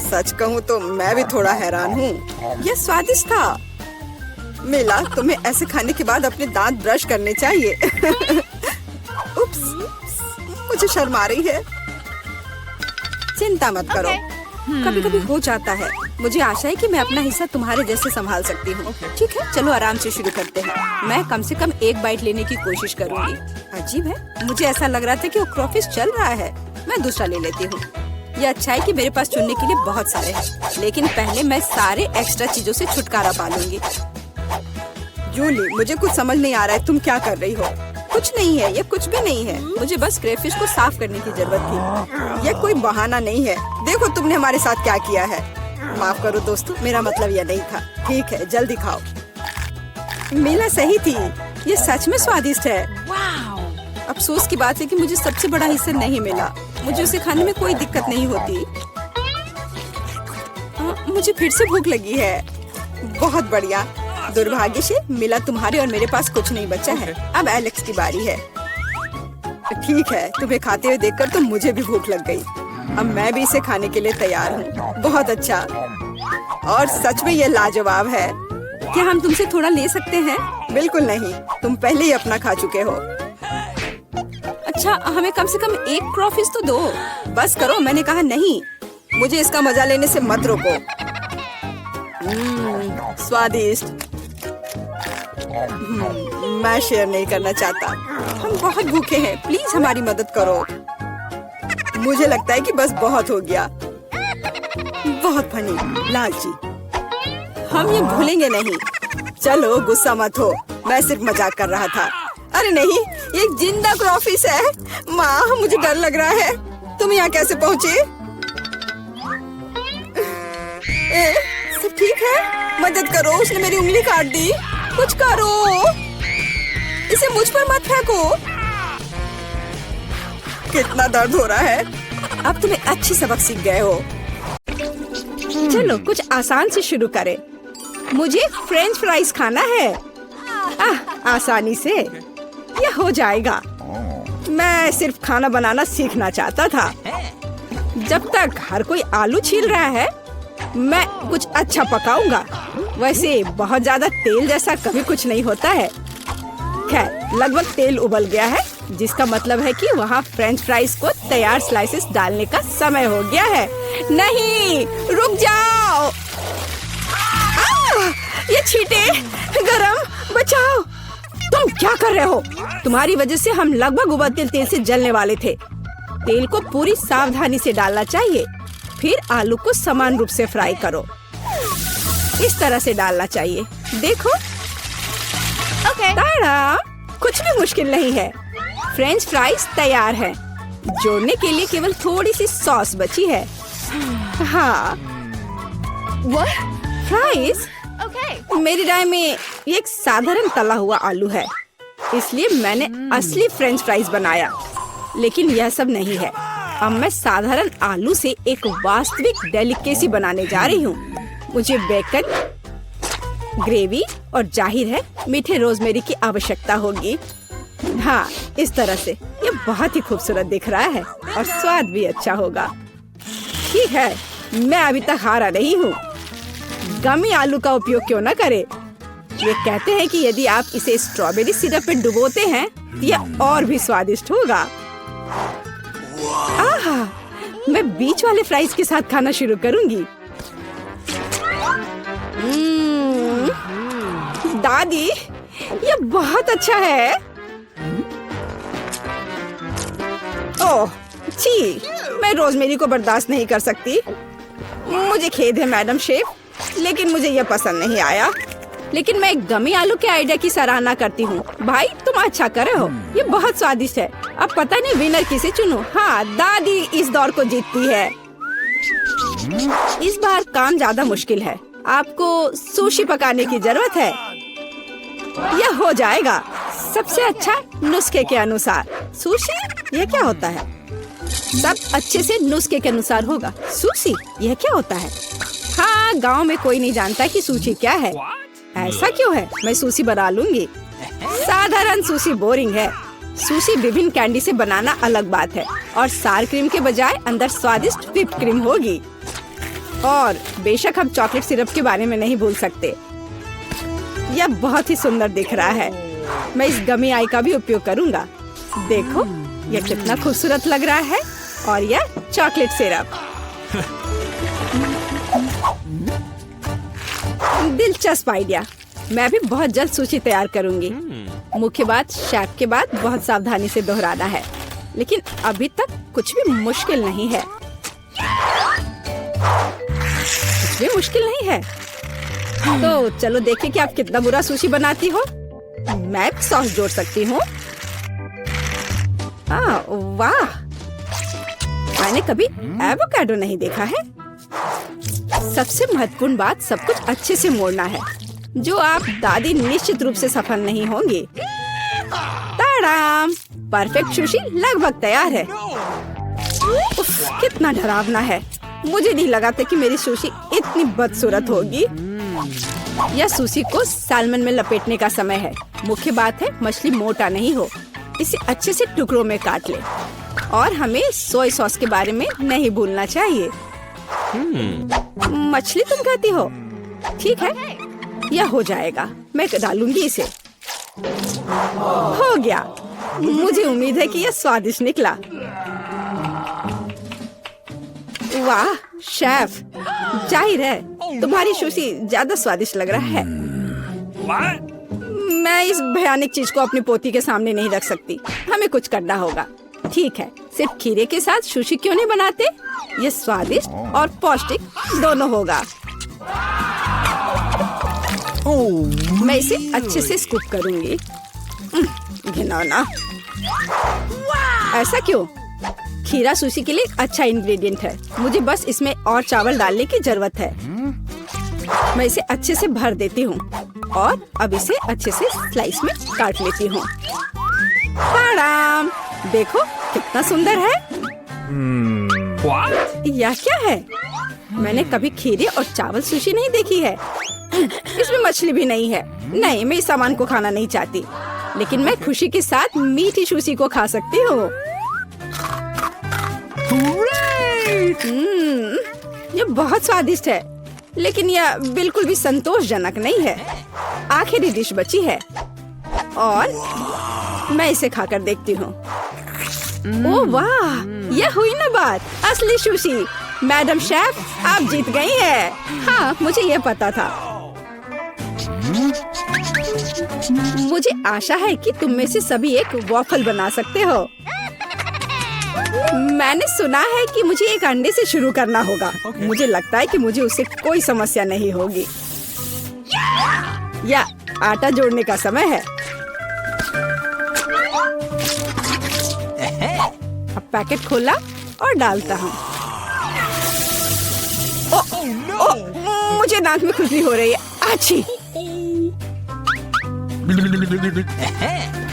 S1: सच कहूँ तो मैं भी थोड़ा हैरान हूँ। यह स्वादिष्ट था। मिला, तुम्हें ऐसे खाने के बाद अपने दांत ब्रश करने चाहिए। उप्स, मुझे शर्म आ रही है। चिंता मत करो, कभी कभी हो जाता है। मुझे आशा है कि मैं अपना हिस्सा तुम्हारे जैसे संभाल सकती हूँ। ठीक है, चलो आराम से शुरू करते हैं। मैं कम से कम एक बाइट लेने की कोशिश करूँगी। अजीब है, मुझे ऐसा लग रहा था कि वो क्रॉफिश चल रहा है। मैं दूसरा ले लेती हूँ। ये अच्छा है कि मेरे पास चुनने के लिए बहुत सारे हैं, लेकिन पहले मैं सारे एक्स्ट्रा चीजों से छुटकारा पा लूंगी। जूली, मुझे कुछ समझ नहीं आ रहा है, तुम क्या कर रही हो? कुछ नहीं है, ये कुछ भी नहीं है। मुझे बस क्रेफिश को साफ करने की जरूरत थी। ये कोई बहाना नहीं है। देखो तुमने हमारे साथ क्या किया है। माफ करो दोस्तों, मेरा मतलब यह नहीं था। ठीक है, जल्दी खाओ। मीला सही थी, ये सच में स्वादिष्ट है। अफसोस की बात है कि मुझे सबसे बड़ा हिस्सा नहीं मिला। मुझे उसे खाने में कोई दिक्कत नहीं होती। मुझे फिर से भूख लगी है। बहुत बढ़िया। दुर्भाग्य से मिला, तुम्हारे और मेरे पास कुछ नहीं बचा है। अब एलेक्स की बारी है। ठीक है, तुम्हें खाते हुए देखकर तो मुझे भी भूख लग गई। अब मैं भी इसे खाने के लिए तैयार हूँ। बहुत अच्छा, और सच में ये लाजवाब है। क्या हम तुमसे थोड़ा ले सकते हैं? बिल्कुल नहीं, तुम पहले ही अपना खा चुके हो। अच्छा, हमें कम से कम एक क्रॉफिश तो दो। बस करो, मैंने कहा नहीं। मुझे इसका मजा लेने से मत रोको। स्वादिष्ट। मैं शेयर नहीं करना चाहता। हम बहुत भूखे हैं, प्लीज हमारी मदद करो। मुझे लगता है कि बस बहुत हो गया। बहुत फनी, लालची। हम ये भूलेंगे नहीं। चलो गुस्सा मत हो, मैं सिर्फ मजाक कर रहा था। अरे नहीं, ये एक जिंदा क्रॉफिश है। माँ, मुझे डर लग रहा है। तुम यहाँ कैसे पहुँचे? सब ठीक है? मदद करो, उसने मेरी उंगली काट दी। कुछ करो, इसे मुझ पर मत फेंको। कितना दर्द हो रहा है। अब तुम्हें अच्छी सबक सीख गए हो। चलो कुछ आसान से शुरू करें। मुझे फ्रेंच फ्राइज खाना है। आसानी से यह हो जाएगा। मैं सिर्फ खाना बनाना सीखना चाहता था। जब तक हर कोई आलू छील रहा है, मैं कुछ अच्छा पकाऊंगा। वैसे बहुत ज्यादा तेल जैसा कभी कुछ नहीं होता है। खैर, लगभग तेल उबल गया है, जिसका मतलब है कि वहाँ फ्रेंच फ्राइज को तैयार स्लाइसेस डालने का समय हो गया है। नहीं, रुक जाओ। ये छींटे, गरम, बचाओ। तुम क्या कर रहे हो? तुम्हारी वजह से हम लगभग उबलते तेल से जलने वाले थे। तेल को पूरी सावधानी से डालना चाहिए। फिर आलू को समान रूप से फ्राई करो। इस तरह से डालना चाहिए। देखो, ताड़ा, कुछ भी मुश्किल नहीं है। फ्रेंच फ्राइज तैयार है। जोड़ने के लिए केवल थोड़ी सी सॉस बची है। हाँ, फ्राइज? मेरी राय में ये एक साधारण तला हुआ आलू है, इसलिए मैंने असली फ्रेंच फ्राइज बनाया। लेकिन यह सब नहीं है। अब मैं साधारण आलू से एक वास्तविक डेलिकेसी बनाने जा रही हूँ। मुझे बेकन, ग्रेवी और जाहिर है मीठे रोजमेरी की आवश्यकता होगी। हाँ, इस तरह से ये बहुत ही खूबसूरत दिख रहा है और स्वाद भी अच्छा होगा। ठीक है, मैं अभी तक हारा नहीं हूँ। गमी आलू का उपयोग क्यों न करें? ये कहते हैं कि यदि आप इसे स्ट्रॉबेरी सिरप में डुबोते हैं तो यह और भी स्वादिष्ट होगा। आहा, मैं बीच वाले फ्राइज के साथ खाना शुरू करूंगी। दादी, ये बहुत अच्छा है। ओह, छी, मैं रोजमेरी को बर्दाश्त नहीं कर सकती। मुझे खेद है मैडम शेफ, लेकिन मुझे यह पसंद नहीं आया। लेकिन मैं गमी आलू के आइडिया की सराहना करती हूँ। भाई, तुम अच्छा कर रहे हो। ये बहुत स्वादिष्ट है। अब पता नहीं विनर किसे चुनूं। हाँ, दादी इस दौर को जीतती है। इस बार काम ज्यादा मुश्किल है। आपको सुशी पकाने की जरूरत है। यह हो जाएगा सबसे अच्छा नुस्खे के अनुसार। सुशी यह क्या होता है? सब अच्छे से नुस्खे के अनुसार होगा। सुशी यह क्या होता है? हाँ, गांव में कोई नहीं जानता कि सुशी क्या है। ऐसा क्यों है? मैं सुशी बना लूंगी। साधारण सुशी बोरिंग है। सुशी विभिन्न कैंडी से बनाना अलग बात है और सार क्रीम के बजाय अंदर स्वादिष्ट व्हिप्ड क्रीम होगी। और बेशक हम चॉकलेट सिरप के बारे में नहीं भूल सकते। यह बहुत ही सुंदर दिख रहा है। मैं इस गमी आई का भी उपयोग करूंगा। देखो यह कितना खूबसूरत लग रहा है। और यह चॉकलेट सिरप। दिलचस्प आइडिया। मैं भी बहुत जल्द सूची तैयार करूंगी। मुख्य बात शेफ के बाद बहुत सावधानी से दोहराना है। लेकिन अभी तक कुछ भी मुश्किल नहीं है। कुछ भी मुश्किल नहीं है। तो चलो देखें कि आप कितना बुरा सुशी बनाती हो। मैं सॉस जोड़ सकती हूँ। वाह, मैंने कभी एवोकाडो नहीं देखा है। सबसे महत्वपूर्ण बात सब कुछ अच्छे से मोड़ना है, जो आप दादी निश्चित रूप से सफल नहीं होंगी। ताड़ाम, परफेक्ट सुशी लगभग तैयार है। उफ, कितना डरावना है। मुझे नहीं लगा था कि मेरी सुशी इतनी बदसूरत होगी। यह सुशी को सालमन में लपेटने का समय है। मुख्य बात है मछली मोटा नहीं हो। इसे अच्छे से टुकड़ों में काट ले। और हमें सोया सॉस के बारे में नहीं भूलना चाहिए। मछली तुम खाती हो? ठीक है, यह हो जाएगा। मैं डालूंगी इसे। हो गया। मुझे उम्मीद है कि यह स्वादिष्ट निकला। वाह शेफ, जाहिर है तुम्हारी सुशी ज्यादा स्वादिष्ट लग रहा है। मैं इस भयानक चीज को अपनी पोती के सामने नहीं रख सकती। हमें कुछ करना होगा। ठीक है, सिर्फ खीरे के साथ सुशी क्यों नहीं बनाते? ये स्वादिष्ट और पौष्टिक दोनों होगा। मैं इसे अच्छे से स्कूप करूंगी। घिनौना। ऐसा क्यों? खीरा सुशी के लिए अच्छा इंग्रेडिएंट है। मुझे बस इसमें और चावल डालने की जरूरत है। मैं इसे अच्छे से भर देती हूँ और अब इसे अच्छे से स्लाइस में काट लेती हूँ। देखो कितना सुंदर है। यह क्या है? मैंने कभी खीरे और चावल सुशी नहीं देखी है। इसमें मछली भी नहीं है। नहीं, मैं इस सामान को खाना नहीं चाहती। लेकिन मैं खुशी के साथ मीठी सुशी को खा सकती हूँ। यह बहुत स्वादिष्ट है, लेकिन यह बिल्कुल भी संतोषजनक नहीं है। आखिरी डिश बची है और मैं इसे खाकर देखती हूँ। ओह वाह, यह हुई ना बात। असली सुशी। मैडम शेफ, आप जीत गई हैं। हाँ, मुझे यह पता था। मुझे आशा है कि तुम में से सभी एक वॉफल बना सकते हो। मैंने सुना है कि मुझे एक अंडे से शुरू करना होगा। मुझे लगता है कि मुझे उससे कोई समस्या नहीं होगी। या आटा जोड़ने का समय है। अब पैकेट खोला और डालता हूँ। मुझे नाक में खुजली हो रही है। आछी।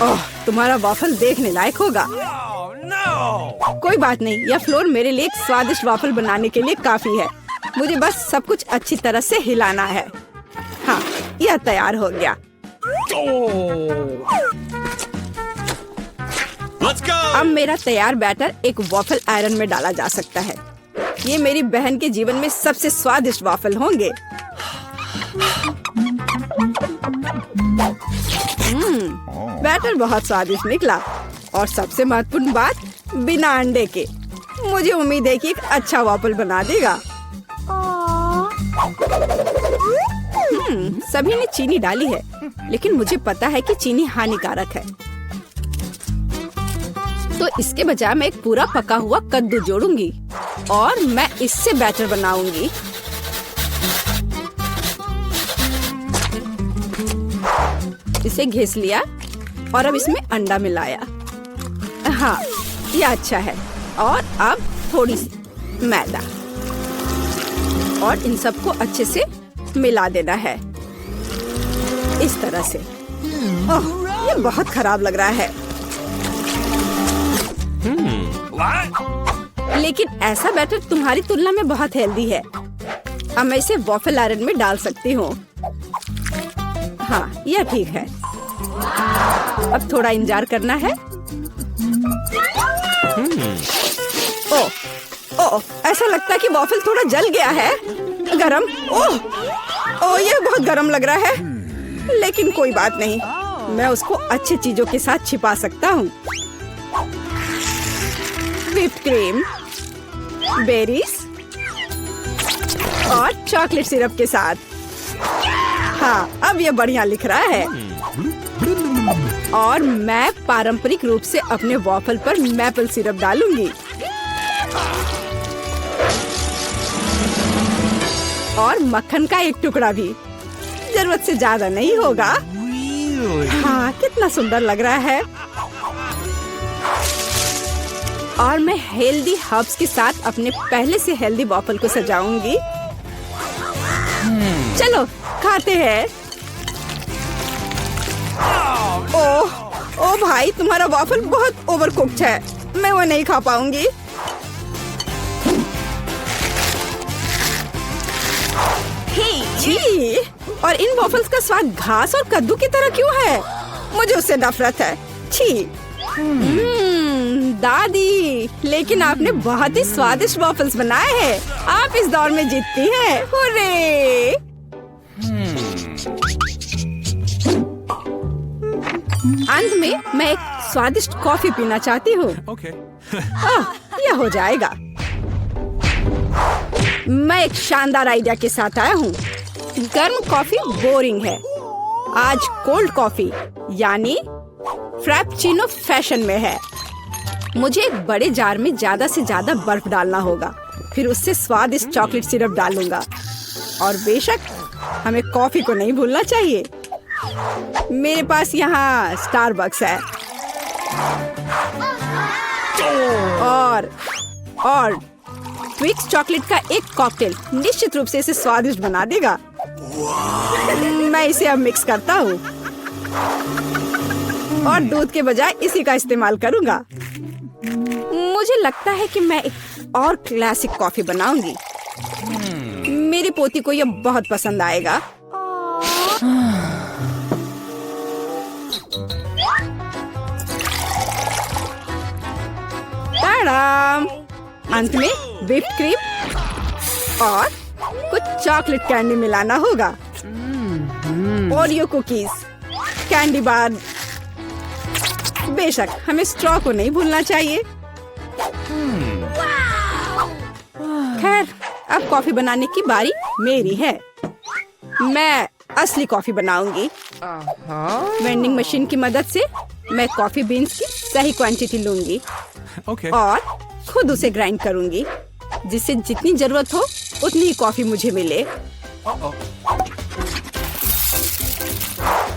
S1: ओह, तुम्हारा वॉफल देखने लायक होगा। कोई बात नहीं, यह फ्लोर मेरे लिए एक स्वादिष्ट वॉफल बनाने के लिए काफी है। मुझे बस सब कुछ अच्छी तरह से हिलाना है। हाँ, यह तैयार हो गया। अब मेरा तैयार बैटर एक वॉफल आयरन में डाला जा सकता है। ये मेरी बहन के जीवन में सबसे स्वादिष्ट वॉफल होंगे। बैटर बहुत स्वादिष्ट निकला और सबसे महत्वपूर्ण बात, बिना अंडे के। मुझे उम्मीद है कि एक अच्छा वॉफल बना देगा। सभी ने चीनी डाली है, लेकिन मुझे पता है कि चीनी हानिकारक है। तो इसके बजाय मैं एक पूरा पका हुआ कद्दू जोड़ूंगी और मैं इससे बैटर बनाऊंगी। इसे घिस लिया और अब इसमें अंडा मिलाया। हाँ, ये अच्छा है। और अब थोड़ी सी मैदा और इन सबको अच्छे से मिला देना है इस तरह से। ओह, ये बहुत खराब लग रहा है।
S2: What?
S1: लेकिन ऐसा बैटर तुम्हारी तुलना में बहुत हेल्दी है। अब मैं इसे वॉफल आयरन में डाल सकती हूँ। हाँ, यह ठीक है। अब थोड़ा इंतजार करना है। ओह, ओह, ऐसा लगता है कि वॉफल थोड़ा जल गया है। गरम। ओह, ओह, यह बहुत गरम लग रहा है। लेकिन कोई बात नहीं, मैं उसको अच्छी चीजों के साथ छिपा सकता हूँ। व्हिप्ड क्रीम, बेरीज और चॉकलेट सिरप के साथ। हाँ, अब ये बढ़िया लिख रहा है। और मैं पारंपरिक रूप से अपने वॉफल पर मैपल सिरप डालूंगी। और मक्खन का एक टुकड़ा भी। जरूरत से ज्यादा नहीं होगा।
S2: Really?
S1: हाँ, कितना सुंदर लग रहा है। और मैं हेल्दी हर्ब्स के साथ अपने पहले से हेल्दी वॉफल को सजाऊंगी। चलो खाते हैं। ओह, ओ भाई, तुम्हारा वॉफल बहुत ओवर कुक्ड है। मैं वो नहीं खा पाऊंगी। छी! और इन वॉफल्स का स्वाद घास और कद्दू की तरह क्यों है? मुझे उससे नफरत है। छी! दादी, लेकिन आपने बहुत ही स्वादिष्ट वॉफल्स बनाए हैं। आप इस दौर में जीतती हैं। हुर्रे! अंत में मैं एक स्वादिष्ट कॉफी पीना चाहती हूँ।
S2: Okay.
S1: यह हो जाएगा। मैं एक शानदार आइडिया के साथ आया हूँ। गर्म कॉफी बोरिंग है। आज कोल्ड कॉफी यानी फ्रैप्पुचिनो फैशन में है। मुझे एक बड़े जार में ज्यादा से ज्यादा बर्फ डालना होगा। फिर उससे स्वादिष्ट चॉकलेट सिरप डालूंगा। और बेशक हमें कॉफी को नहीं भूलना चाहिए। मेरे पास यहाँ स्टारबक्स है। और ट्विक्स चॉकलेट का एक कॉकटेल निश्चित रूप से इसे स्वादिष्ट बना देगा। मैं इसे अब मिक्स करता हूँ और दूध के बजाय इसी का इस्तेमाल करूँगा। मुझे लगता है कि मैं एक और क्लासिक कॉफी बनाऊंगी। मेरी पोती को यह बहुत पसंद आएगा। ताड़ाम! अंत में व्हिप्ड क्रीम और कुछ चॉकलेट कैंडी मिलाना होगा। Oreo cookies, candy bar. बेशक हमें स्ट्रॉ को नहीं भूलना चाहिए। खैर, अब कॉफी बनाने की बारी मेरी है। मैं असली कॉफी बनाऊंगी। वेंडिंग मशीन की मदद से मैं कॉफी बीन्स की सही क्वांटिटी लूंगी
S2: Okay.
S1: और खुद उसे ग्राइंड करूंगी, जिससे जितनी जरूरत हो उतनी ही कॉफी मुझे मिले।
S2: Uh-oh.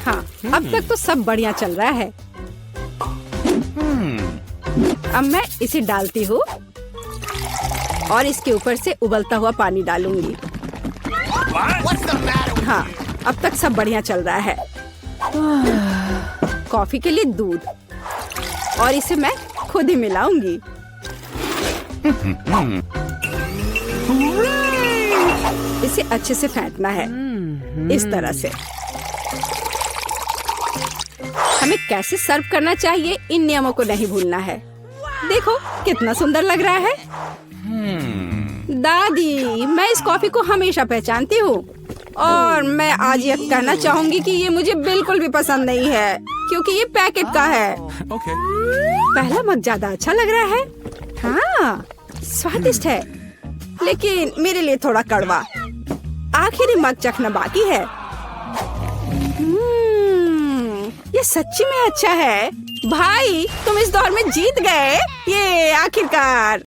S1: हाँ, अब तक तो सब बढ़िया चल रहा है। अब मैं इसे डालती हूँ और इसके ऊपर से उबलता हुआ पानी डालूंगी। हाँ, अब तक सब बढ़िया चल रहा है। कॉफी के लिए दूध और इसे मैं खुद ही मिलाऊंगी। इसे अच्छे से फेंटना है इस तरह से। हमें कैसे सर्व करना चाहिए, इन नियमों को नहीं भूलना है। देखो कितना सुंदर लग रहा है। दादी, मैं इस कॉफी को हमेशा पहचानती हूँ और मैं आज ये कहना चाहूंगी कि ये मुझे बिल्कुल भी पसंद नहीं है, क्योंकि ये पैकेट का है।
S2: Okay.
S1: पहला मग ज्यादा अच्छा लग रहा है। हाँ, स्वादिष्ट है, लेकिन मेरे लिए थोड़ा कड़वा। आखिरी मग चखना बाकी है। ये सच्ची में अच्छा है। भाई, तुम इस दौर में जीत गए। ये आखिरकार।